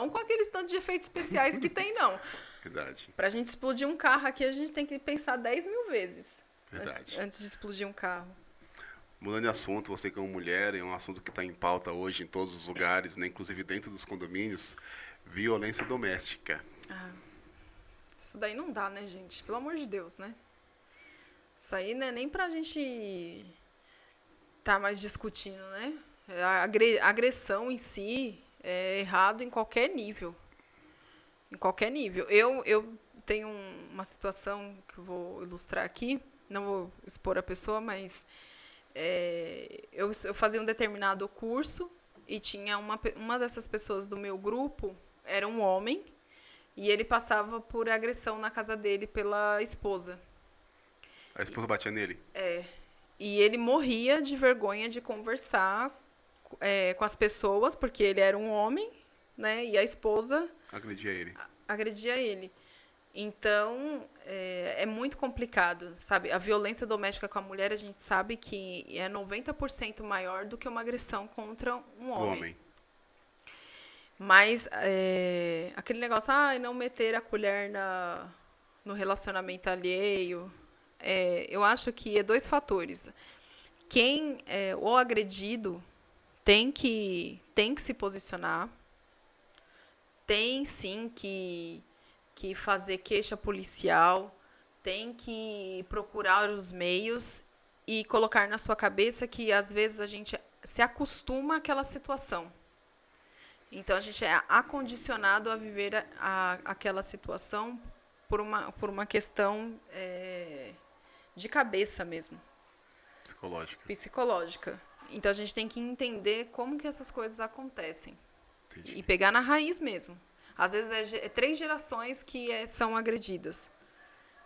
Speaker 2: com aqueles tantos de efeitos especiais que tem, não.
Speaker 1: Verdade.
Speaker 2: Pra gente explodir um carro aqui, a gente tem que pensar 10 mil vezes.
Speaker 1: Verdade.
Speaker 2: Antes de explodir um carro.
Speaker 1: Mudando de assunto, você como mulher, é um assunto que está em pauta hoje em todos os lugares, né, inclusive dentro dos condomínios, violência doméstica.
Speaker 2: Isso daí não dá, né, gente? Pelo amor de Deus, né? Isso aí não é nem pra gente tá mais discutindo, né? A agressão em si é errado em qualquer nível. Em qualquer nível. Eu tenho uma situação que eu vou ilustrar aqui, não vou expor a pessoa, mas eu fazia um determinado curso e tinha uma dessas pessoas do meu grupo, era um homem, e ele passava por agressão na casa dele pela esposa.
Speaker 1: A esposa batia nele?
Speaker 2: E ele morria de vergonha de conversar com as pessoas, porque ele era um homem, né? E a esposa agredia ele. Então, é muito complicado, sabe? A violência doméstica com a mulher, a gente sabe que é 90% maior do que uma agressão contra um homem. Mas aquele negócio, não meter a colher no relacionamento alheio, eu acho que é dois fatores. O agredido tem que se posicionar, tem sim que fazer queixa policial, tem que procurar os meios e colocar na sua cabeça que às vezes a gente se acostuma àquela situação. Então a gente é acondicionado a viver aquela situação por uma questão de cabeça mesmo. Psicológica. Então a gente tem que entender como que essas coisas acontecem. Entendi. E pegar na raiz mesmo. Às vezes é 3 gerações que são agredidas.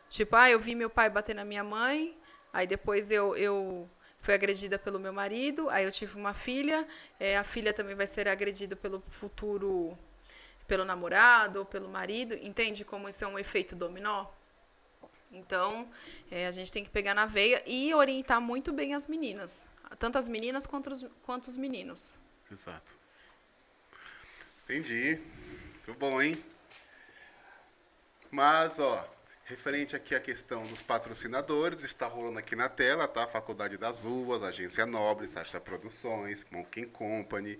Speaker 2: Tipo, eu vi meu pai bater na minha mãe, aí depois eu fui agredida pelo meu marido, aí eu tive uma filha, a filha também vai ser agredida pelo futuro, pelo namorado ou pelo marido. Entende como isso é um efeito dominó? Então, a gente tem que pegar na veia e orientar muito bem as meninas. Tanto as meninas quanto os meninos.
Speaker 1: Exato. Entendi. Muito bom, hein? Mas, referente aqui à questão dos patrocinadores, está rolando aqui na tela, tá? Faculdade das Uvas, Agência Nobre, Sasha Produções, Monkey Company.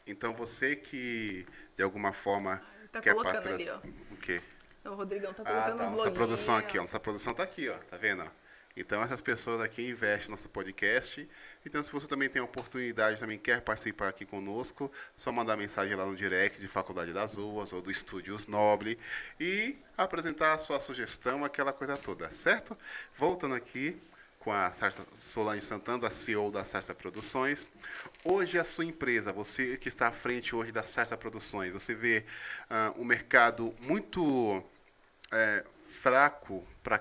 Speaker 1: Então, você que, de alguma forma, quer patrocinar... O quê?
Speaker 2: O Rodrigão tá colocando os
Speaker 1: nossa produção aqui, nossa produção tá aqui, tá vendo? Então, essas pessoas aqui investem no nosso podcast. Então, se você também tem a oportunidade, também quer participar aqui conosco, só mandar mensagem lá no direct de Faculdade das Uvas ou do Estúdios Nobre e apresentar a sua sugestão, aquela coisa toda, certo? Voltando aqui com a Solange Santana, a CEO da Sarsa Produções. Hoje, a sua empresa, você que está à frente hoje da Sarsa Produções, você vê um mercado muito fraco para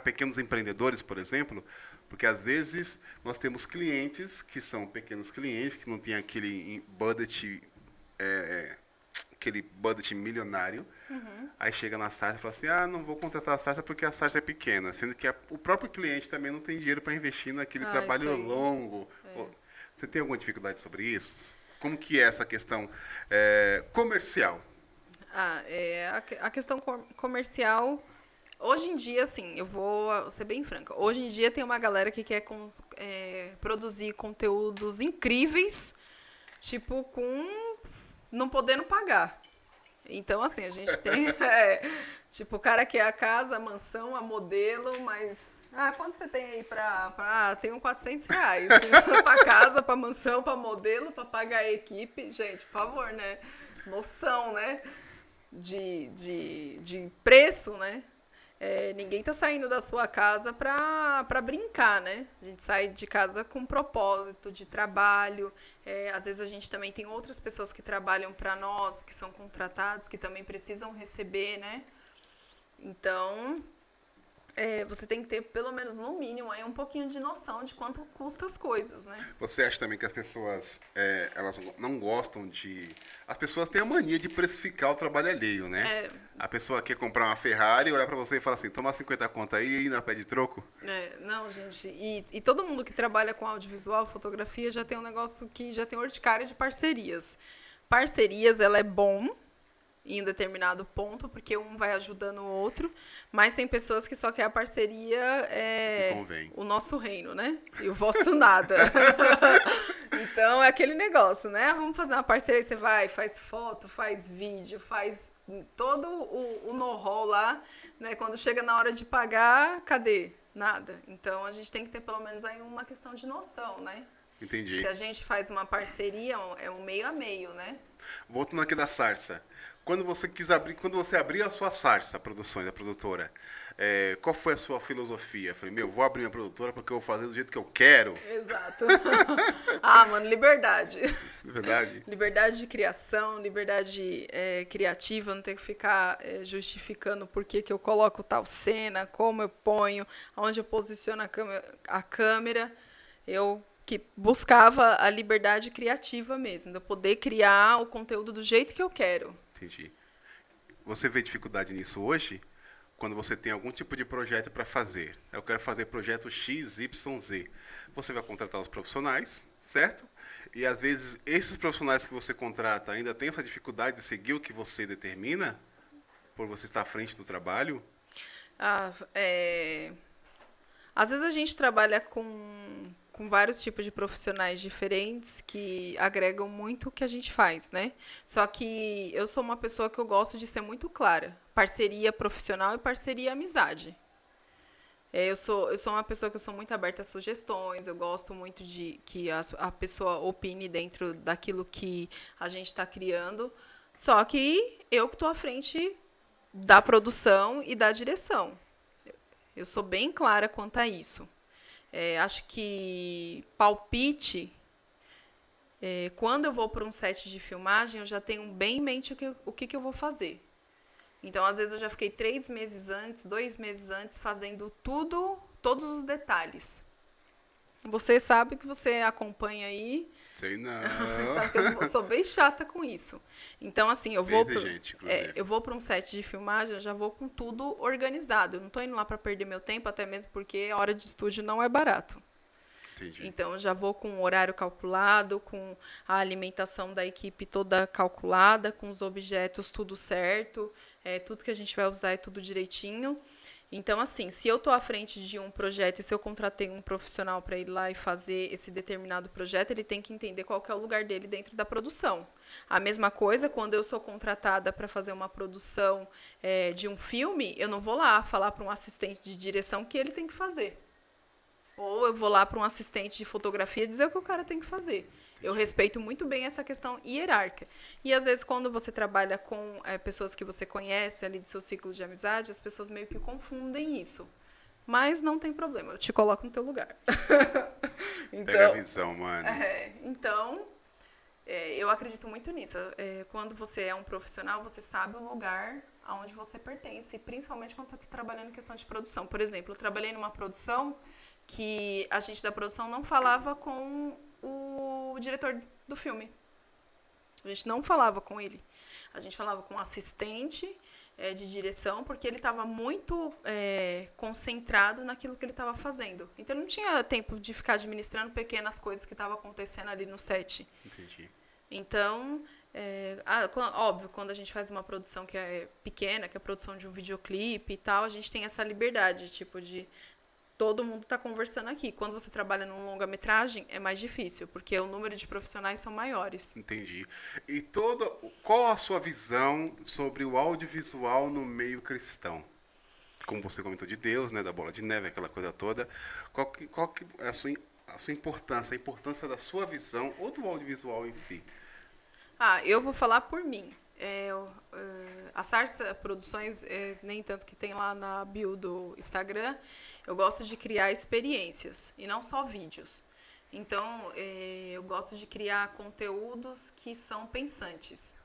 Speaker 1: pequenos empreendedores, por exemplo, porque às vezes nós temos clientes que são pequenos clientes, que não tem aquele budget milionário. Uhum. Aí chega na Sarsa e fala assim, não vou contratar a Sarsa porque a Sarsa é pequena, sendo que o próprio cliente também não tem dinheiro para investir naquele trabalho longo. Você tem alguma dificuldade sobre isso? Como que é essa questão comercial?
Speaker 2: A questão comercial, hoje em dia, assim, eu vou ser bem franca, hoje em dia tem uma galera que quer produzir conteúdos incríveis, tipo, não podendo pagar. Então, assim, a gente tem, tipo, o cara quer a casa, a mansão, a modelo, mas, quanto você tem aí tenho R$400 pra casa, pra mansão, pra modelo, pra pagar a equipe, gente, por favor, né, noção, né, de preço, né? Ninguém tá saindo da sua casa para brincar, né? A gente sai de casa com propósito de trabalho. Às vezes a gente também tem outras pessoas que trabalham para nós, que são contratados, que também precisam receber, né? Então, você tem que ter, pelo menos no mínimo, aí um pouquinho de noção de quanto custa as coisas, né?
Speaker 1: Você acha também que as pessoas, elas não gostam de... As pessoas têm a mania de precificar o trabalho alheio, né? A pessoa quer comprar uma Ferrari, olhar pra você e falar assim, toma 50 conto aí e ainda pede troco?
Speaker 2: Não, gente. E todo mundo que trabalha com audiovisual, fotografia, já tem um negócio que já tem urticária de parcerias. Parcerias, ela é bom, em um determinado ponto, porque um vai ajudando o outro, mas tem pessoas que só querem a parceria, o nosso reino, né? E o vosso nada. Então, é aquele negócio, né? Vamos fazer uma parceria, você vai, faz foto, faz vídeo, faz todo o know-how lá, né? Quando chega na hora de pagar, cadê? Nada. Então, a gente tem que ter pelo menos aí uma questão de noção, né?
Speaker 1: Entendi.
Speaker 2: Se a gente faz uma parceria, é um meio a meio, né?
Speaker 1: Voltando aqui da Sarsa. Quando você abriu a sua Sarsa Produções, a produtora, qual foi a sua filosofia? Eu falei, vou abrir minha produtora porque eu vou fazer do jeito que eu quero.
Speaker 2: Exato. Mano, liberdade.
Speaker 1: Liberdade?
Speaker 2: Liberdade de criação, liberdade criativa, não ter que ficar justificando por que eu coloco tal cena, como eu ponho, onde eu posiciono a câmera. Eu que buscava a liberdade criativa mesmo, de eu poder criar o conteúdo do jeito que eu quero.
Speaker 1: Entendi. Você vê dificuldade nisso hoje? Quando você tem algum tipo de projeto para fazer. Eu quero fazer projeto X, Y, Z. Você vai contratar os profissionais, certo? E às vezes esses profissionais que você contrata ainda têm essa dificuldade de seguir o que você determina, por você estar à frente do trabalho?
Speaker 2: Às vezes a gente trabalha com vários tipos de profissionais diferentes que agregam muito o que a gente faz, né? Só que eu sou uma pessoa que eu gosto de ser muito clara. Parceria profissional e parceria amizade. Eu sou uma pessoa que eu sou muito aberta a sugestões, eu gosto muito de que a pessoa opine dentro daquilo que a gente está criando, só que eu que estou à frente da produção e da direção. Eu sou bem clara quanto a isso. Acho que palpite, quando eu vou para um set de filmagem, eu já tenho bem em mente o que eu vou fazer. Então, às vezes, eu já fiquei 3 meses antes, 2 meses antes, fazendo tudo, todos os detalhes. Você sabe que você acompanha aí.
Speaker 1: Sei não.
Speaker 2: Sabe que eu sou bem chata com isso. Então, assim, eu vou para um set de filmagem, eu já vou com tudo organizado. Eu não estou indo lá para perder meu tempo, até mesmo porque a hora de estúdio não é barato.
Speaker 1: Entendi.
Speaker 2: Então, eu já vou com o horário calculado, com a alimentação da equipe toda calculada, com os objetos tudo certo, tudo que a gente vai usar é tudo direitinho. Então, assim, se eu estou à frente de um projeto e se eu contratei um profissional para ir lá e fazer esse determinado projeto, ele tem que entender qual que é o lugar dele dentro da produção. A mesma coisa, quando eu sou contratada para fazer uma produção de um filme, eu não vou lá falar para um assistente de direção o que ele tem que fazer. Ou eu vou lá para um assistente de fotografia dizer o que o cara tem que fazer. Eu respeito muito bem essa questão hierárquica. E, às vezes, quando você trabalha com pessoas que você conhece ali do seu ciclo de amizade, as pessoas meio que confundem isso. Mas não tem problema, eu te coloco no teu lugar.
Speaker 1: Então, pega a visão, mano.
Speaker 2: Eu acredito muito nisso. Quando você é um profissional, você sabe o lugar aonde você pertence, principalmente quando você está trabalhando em questão de produção. Por exemplo, eu trabalhei numa produção que a gente da produção não falava com o diretor do filme. A gente não falava com ele. A gente falava com o assistente de direção, porque ele estava muito concentrado naquilo que ele estava fazendo. Então, ele não tinha tempo de ficar administrando pequenas coisas que estavam acontecendo ali no set.
Speaker 1: Entendi.
Speaker 2: Então, óbvio, quando a gente faz uma produção que é pequena, que é a produção de um videoclipe e tal, a gente tem essa liberdade, tipo, de todo mundo tá conversando aqui. Quando você trabalha num longa-metragem, é mais difícil, porque o número de profissionais são maiores.
Speaker 1: Entendi. E qual a sua visão sobre o audiovisual no meio cristão? Como você comentou de Deus, né, da bola de neve, aquela coisa toda. Qual que é a sua importância, a importância da sua visão ou do audiovisual em si?
Speaker 2: Eu vou falar por mim. A Sarsa Produções, nem tanto que tem lá na bio do Instagram, eu gosto de criar experiências e não só vídeos. Então, eu gosto de criar conteúdos que são pensantes.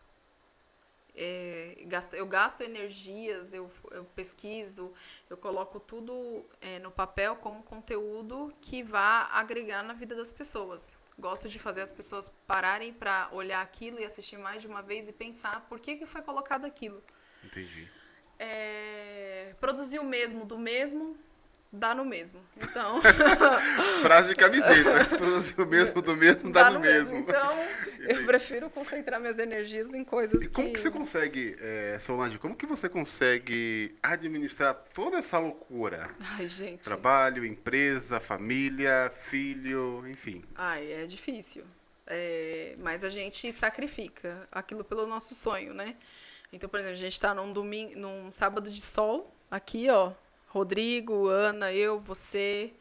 Speaker 2: Eu gasto energias, eu pesquiso, eu coloco tudo no papel como conteúdo que vá agregar na vida das pessoas. Gosto de fazer as pessoas pararem para olhar aquilo e assistir mais de uma vez e pensar por que foi colocado aquilo.
Speaker 1: Entendi.
Speaker 2: Produzir o mesmo do mesmo dá no mesmo. Então,
Speaker 1: Frase de camiseta. Produzir o mesmo do mesmo, dá no mesmo.
Speaker 2: Então, eu prefiro concentrar minhas energias em coisas
Speaker 1: E como que você consegue, Solange, como que você consegue administrar toda essa loucura?
Speaker 2: Ai, gente.
Speaker 1: Trabalho, empresa, família, filho, enfim.
Speaker 2: Ai, é difícil. Mas a gente sacrifica aquilo pelo nosso sonho, né? Então, por exemplo, a gente está num sábado de sol, aqui, ó, Rodrigo, Ana, eu, você,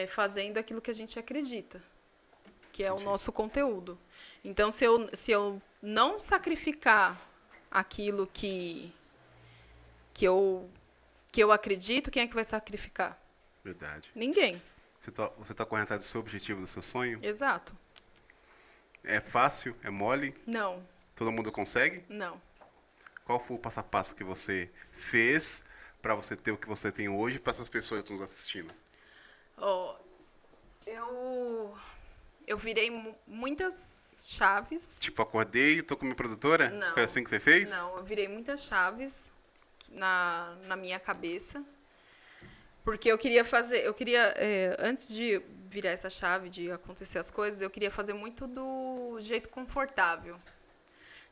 Speaker 2: fazendo aquilo que a gente acredita, que é o nosso conteúdo. Então, se eu não sacrificar aquilo que eu acredito, quem é que vai sacrificar?
Speaker 1: Verdade.
Speaker 2: Ninguém.
Speaker 1: Você tá correndo atrás do seu objetivo, do seu sonho?
Speaker 2: Exato.
Speaker 1: É fácil? É mole?
Speaker 2: Não.
Speaker 1: Todo mundo consegue?
Speaker 2: Não.
Speaker 1: Qual foi o passo a passo que você fez para você ter o que você tem hoje para essas pessoas que estão nos assistindo?
Speaker 2: Ó, eu virei muitas chaves.
Speaker 1: Tipo, acordei e tô com minha produtora?
Speaker 2: Não.
Speaker 1: Foi assim que você fez?
Speaker 2: Não, eu virei muitas chaves na minha cabeça. Porque antes de virar essa chave, de acontecer as coisas, eu queria fazer muito do jeito confortável.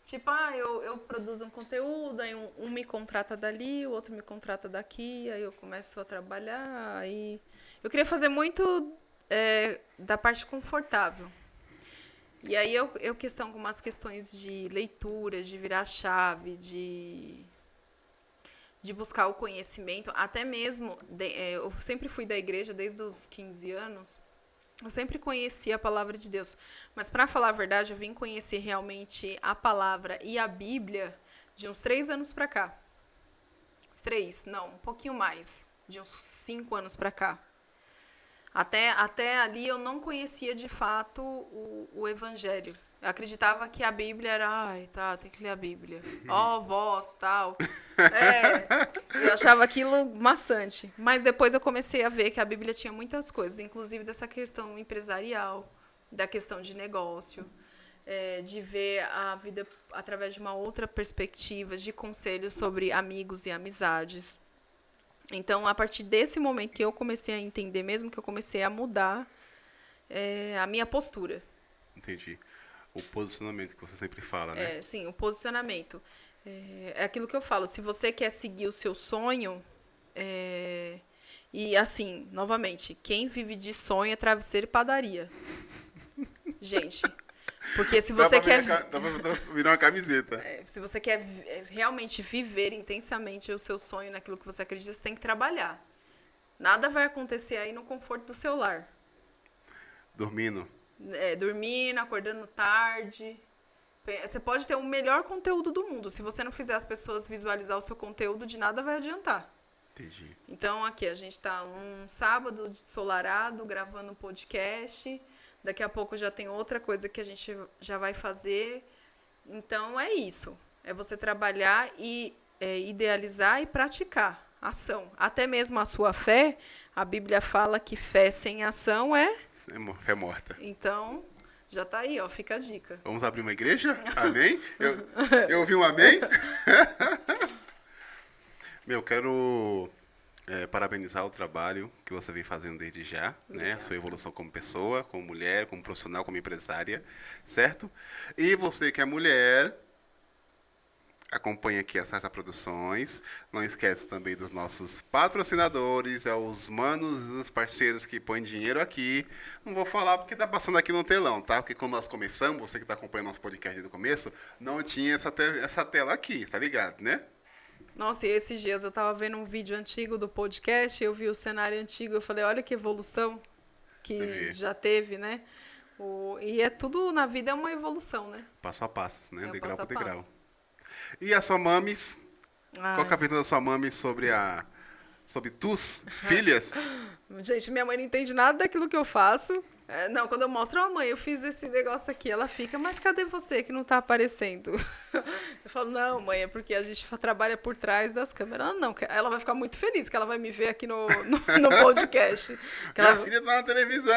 Speaker 2: Tipo, eu produzo um conteúdo, aí um me contrata dali, o outro me contrata daqui, aí eu começo a trabalhar, aí... Eu queria fazer muito da parte confortável. E aí eu questão algumas questões de leitura, de virar chave, de buscar o conhecimento, até mesmo, eu sempre fui da igreja desde os 15 anos, eu sempre conheci a palavra de Deus, mas para falar a verdade, eu vim conhecer realmente a palavra e a Bíblia de uns 3 anos para cá. Um pouquinho mais, de uns 5 anos para cá. Até ali eu não conhecia de fato o Evangelho. Eu acreditava que a Bíblia era, tem que ler a Bíblia. Voz, tal. Eu achava aquilo maçante. Mas depois eu comecei a ver que a Bíblia tinha muitas coisas, inclusive dessa questão empresarial, da questão de negócio, de ver a vida através de uma outra perspectiva, de conselhos sobre amigos e amizades. Então, a partir desse momento que eu comecei a entender mesmo, que eu comecei a mudar a minha postura.
Speaker 1: Entendi. O posicionamento que você sempre fala, né?
Speaker 2: Sim, o posicionamento. É aquilo que eu falo. Se você quer seguir o seu sonho, e assim, novamente, quem vive de sonho é travesseiro e padaria. Gente, porque se você quer...
Speaker 1: Dá pra virar uma camiseta.
Speaker 2: Se você quer realmente viver intensamente o seu sonho naquilo que você acredita, você tem que trabalhar. Nada vai acontecer aí no conforto do seu lar.
Speaker 1: Dormindo,
Speaker 2: Acordando tarde. Você pode ter o melhor conteúdo do mundo. Se você não fizer as pessoas visualizar o seu conteúdo, de nada vai adiantar.
Speaker 1: Entendi.
Speaker 2: Então, aqui, a gente está um sábado de ensolarado, gravando um podcast. Daqui a pouco já tem outra coisa que a gente já vai fazer. Então, é isso. É você trabalhar e idealizar e praticar. Ação. Até mesmo a sua fé, a Bíblia fala que fé sem ação é...
Speaker 1: Fé morta.
Speaker 2: Então, já tá aí, ó, fica a dica.
Speaker 1: Vamos abrir uma igreja? Amém? Eu ouvi um amém? Quero parabenizar o trabalho que você vem fazendo desde já, né? A sua evolução como pessoa, como mulher, como profissional, como empresária, certo? E você que é mulher, acompanha aqui a Sarsa Produções. Não esquece também dos nossos patrocinadores, os manos e os parceiros que põem dinheiro aqui. Não vou falar porque tá passando aqui no telão, tá? Porque quando nós começamos, você que tá acompanhando nosso podcast desde o começo, não tinha essa tela aqui, tá ligado, né?
Speaker 2: Nossa, e esses dias eu tava vendo um vídeo antigo do podcast, eu vi o cenário antigo, eu falei, olha que evolução que já teve, né? E tudo na vida é uma evolução, né?
Speaker 1: Passo a passo, né? Degrau
Speaker 2: passo a
Speaker 1: por degrau.
Speaker 2: passo.
Speaker 1: E a sua mames? Qual que é a visão da sua mames sobre tus filhas?
Speaker 2: Gente, minha mãe não entende nada daquilo que eu faço. Não, quando eu mostro, mãe, eu fiz esse negócio aqui, ela fica, mas cadê você que não tá aparecendo? Eu falo, não, mãe, é porque a gente trabalha por trás das câmeras. Ela vai ficar muito feliz que ela vai me ver aqui no podcast.
Speaker 1: Minha filha tá na televisão.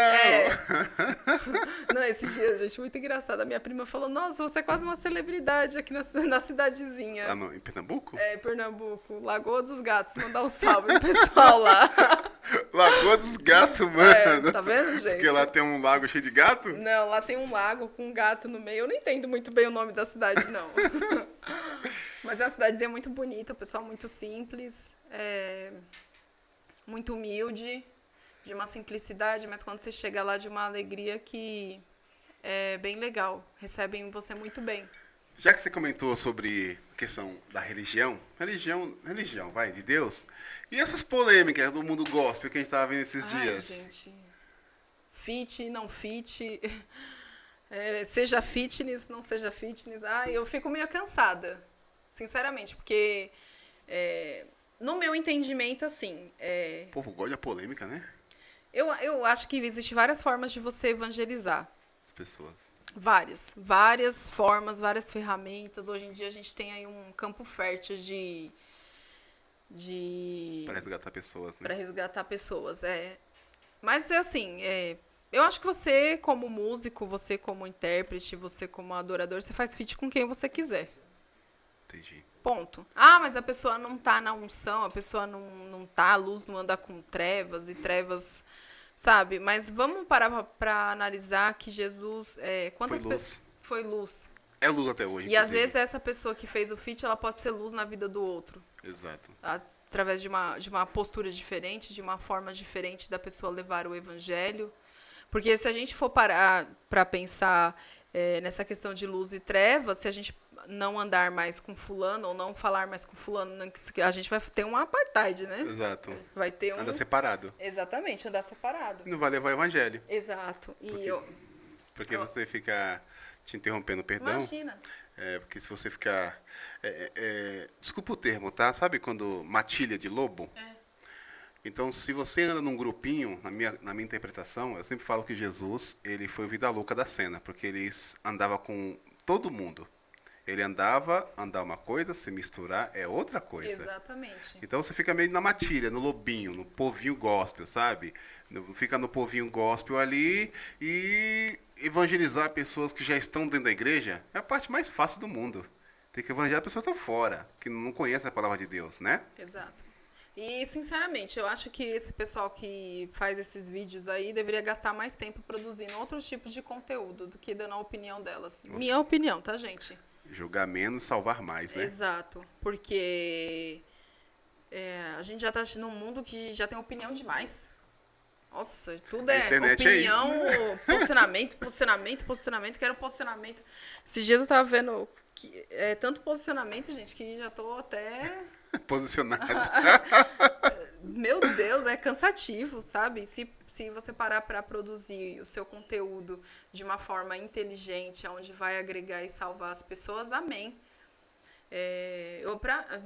Speaker 2: Não, esses dias, gente, muito engraçado. A minha prima falou, nossa, você é quase uma celebridade aqui na cidadezinha.
Speaker 1: Em Pernambuco?
Speaker 2: Pernambuco, Lagoa dos Gatos, mandar um salve pro pessoal lá.
Speaker 1: Lagoa dos Gatos, mano.
Speaker 2: Tá vendo, gente?
Speaker 1: Porque lá tem um lago cheio de gato?
Speaker 2: Não, lá tem um lago com um gato no meio. Eu não entendo muito bem o nome da cidade, não. Mas é uma cidadezinha muito bonita, o pessoal muito simples, muito humilde, de uma simplicidade, mas quando você chega lá de uma alegria que é bem legal. Recebem você muito bem.
Speaker 1: Já que você comentou sobre a questão da religião, vai, de Deus, e essas polêmicas do mundo gospel que a gente tava vendo esses dias?
Speaker 2: Gente, fit, não fit, seja fitness, não seja fitness. Eu fico meio cansada, sinceramente, porque no meu entendimento, assim...
Speaker 1: O povo gosta de polêmica, né?
Speaker 2: Eu acho que existem várias formas de você evangelizar.
Speaker 1: As pessoas.
Speaker 2: Várias formas, várias ferramentas. Hoje em dia a gente tem aí um campo fértil
Speaker 1: Para resgatar pessoas, né?
Speaker 2: para resgatar pessoas. Mas assim, eu acho que você como músico, você como intérprete, você como adorador, você faz feat com quem você quiser.
Speaker 1: Entendi.
Speaker 2: Ponto. Mas a pessoa não tá na unção, a pessoa não tá, a luz não anda com trevas, e trevas, sabe? Mas vamos parar pra analisar que Jesus, quantas pessoas... Foi luz.
Speaker 1: É luz até hoje,
Speaker 2: E às vezes essa pessoa que fez o feat, ela pode ser luz na vida do outro.
Speaker 1: Exato.
Speaker 2: Através de uma postura diferente, de uma forma diferente da pessoa levar o evangelho. Porque se a gente for parar para pensar nessa questão de luz e trevas, se a gente não andar mais com fulano ou não falar mais com fulano, a gente vai ter um apartheid, né?
Speaker 1: Exato.
Speaker 2: Vai ter
Speaker 1: Andar separado.
Speaker 2: Exatamente, andar separado.
Speaker 1: Não vai levar o evangelho.
Speaker 2: Exato.
Speaker 1: Porque você fica te interrompendo, perdão.
Speaker 2: Imagina.
Speaker 1: Porque se você ficar... desculpa o termo, tá? Sabe quando matilha de lobo? Então, se você anda num grupinho, na minha interpretação, eu sempre falo que Jesus, ele foi o vida louca da cena, porque ele andava com todo mundo. Ele andar uma coisa, se misturar é outra coisa.
Speaker 2: Exatamente.
Speaker 1: Então você fica meio na matilha, no lobinho, no povinho gospel, sabe? Fica no povinho gospel ali e evangelizar pessoas que já estão dentro da igreja é a parte mais fácil do mundo. Tem que evangelizar pessoas que estão fora, que não conhecem a palavra de Deus, né?
Speaker 2: Exato. E, sinceramente, eu acho que esse pessoal que faz esses vídeos aí deveria gastar mais tempo produzindo outros tipos de conteúdo do que dando a opinião delas. Nossa. Minha opinião, tá, gente?
Speaker 1: Julgar menos, salvar mais, né?
Speaker 2: Exato. Porque a gente já tá num mundo que já tem opinião demais. Nossa, tudo opinião, posicionamento, quero posicionamento. Esses dias eu tava vendo que tanto posicionamento, gente, que já tô até...
Speaker 1: Posicionado.
Speaker 2: Meu Deus, é cansativo, sabe? Se você parar para produzir o seu conteúdo de uma forma inteligente, onde vai agregar e salvar as pessoas, amém.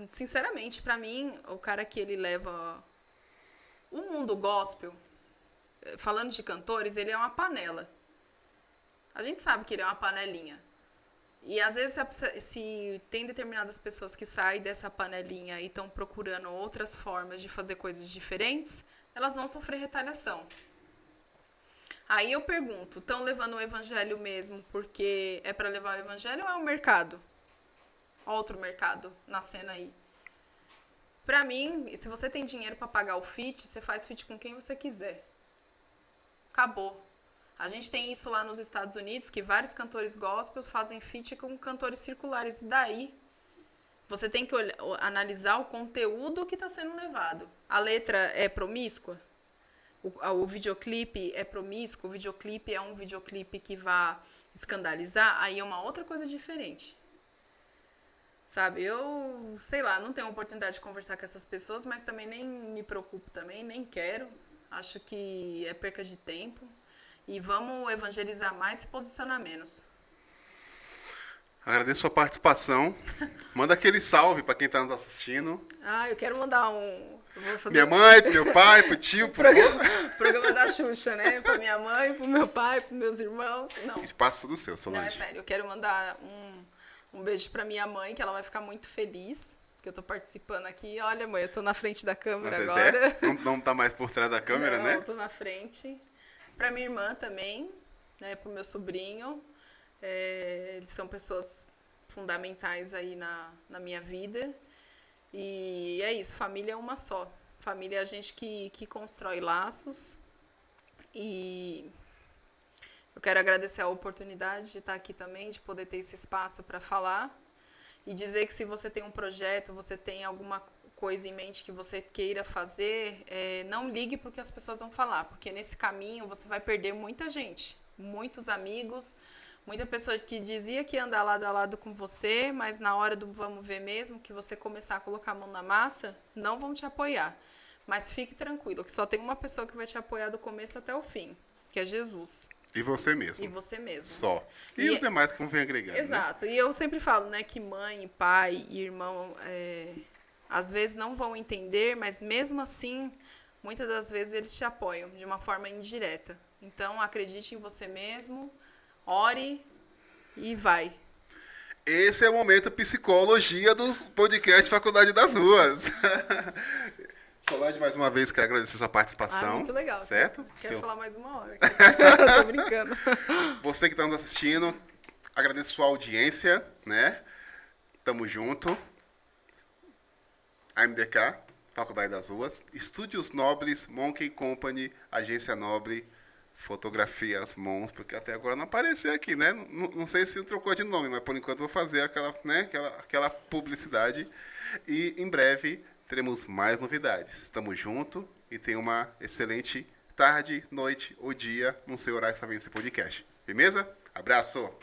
Speaker 2: Sinceramente, para mim, o cara que ele leva o mundo gospel, falando de cantores, ele é uma panela. A gente sabe que ele é uma panelinha. E às vezes se tem determinadas pessoas que saem dessa panelinha e estão procurando outras formas de fazer coisas diferentes, elas vão sofrer retaliação. Aí eu pergunto, estão levando o evangelho mesmo porque é para levar o evangelho ou é um mercado? Outro mercado na cena aí. Pra mim, se você tem dinheiro para pagar o feat, você faz feat com quem você quiser. Acabou. A gente tem isso lá nos Estados Unidos, que vários cantores gospel fazem feat com cantores circulares. E daí, você tem que analisar o conteúdo que está sendo levado. A letra é promíscua? O videoclipe é promíscuo? O videoclipe é um videoclipe que vai escandalizar? Aí é uma outra coisa diferente. Sabe, eu, sei lá, não tenho oportunidade de conversar com essas pessoas, mas também nem me preocupo também, nem quero. Acho que é perca de tempo. E vamos evangelizar mais e se posicionar menos.
Speaker 1: Agradeço sua participação. Manda aquele salve para quem está nos assistindo.
Speaker 2: Eu quero mandar um...
Speaker 1: Minha mãe, pro meu pai, pro tio, pro...
Speaker 2: Programa da Xuxa, né? Pra minha mãe, pro meu pai, pros meus irmãos. Não.
Speaker 1: Espaço do seu, Solange.
Speaker 2: Não, é sério. Eu quero mandar um beijo pra minha mãe, que ela vai ficar muito feliz. Que eu tô participando aqui. Olha, mãe, eu tô na frente da câmera agora.
Speaker 1: Não tá mais por trás da câmera,
Speaker 2: não,
Speaker 1: né?
Speaker 2: Eu tô na frente. Pra minha irmã também, né? Pro meu sobrinho. Eles são pessoas fundamentais aí na minha vida. E é isso, família é uma só. Família é a gente que constrói laços. E eu quero agradecer a oportunidade de estar aqui também, de poder ter esse espaço para falar. E dizer que se você tem um projeto, você tem alguma coisa em mente que você queira fazer, não ligue para o que as pessoas vão falar, porque nesse caminho você vai perder muita gente, muitos amigos, muita pessoa que dizia que ia andar lado a lado com você, mas na hora do vamos ver mesmo, que você começar a colocar a mão na massa, não vão te apoiar. Mas fique tranquilo, que só tem uma pessoa que vai te apoiar do começo até o fim, que é Jesus.
Speaker 1: E você mesmo.
Speaker 2: E você mesmo.
Speaker 1: Só. E os demais que vão vir agregar.
Speaker 2: Exato. Né? E eu sempre falo, né, que mãe, pai e irmão, às vezes não vão entender, mas mesmo assim, muitas das vezes eles te apoiam de uma forma indireta. Então, acredite em você mesmo, ore e vai.
Speaker 1: Esse é o momento psicologia dos podcasts Faculdade das Ruas. Solange, mais uma vez, quero agradecer sua participação.
Speaker 2: Muito legal.
Speaker 1: Certo?
Speaker 2: Quero falar mais uma hora. Tô brincando.
Speaker 1: Você que está nos assistindo, agradeço sua audiência, né? Tamo junto. AMDK, Faculdade das Ruas. Estúdios Nobres, Monkey Company, Agência Nobre, Fotografias Mons, porque até agora não apareceu aqui, né? Não sei se trocou de nome, mas por enquanto vou fazer aquela publicidade. E em breve teremos mais novidades. Tamo junto e tenha uma excelente tarde, noite ou dia no seu horário que está vendo esse podcast. Beleza? Abraço!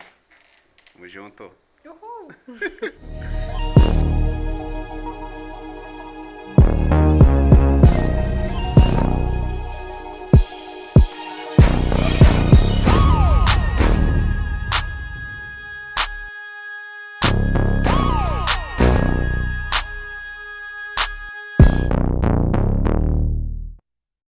Speaker 1: Tamo junto!
Speaker 2: Uhul!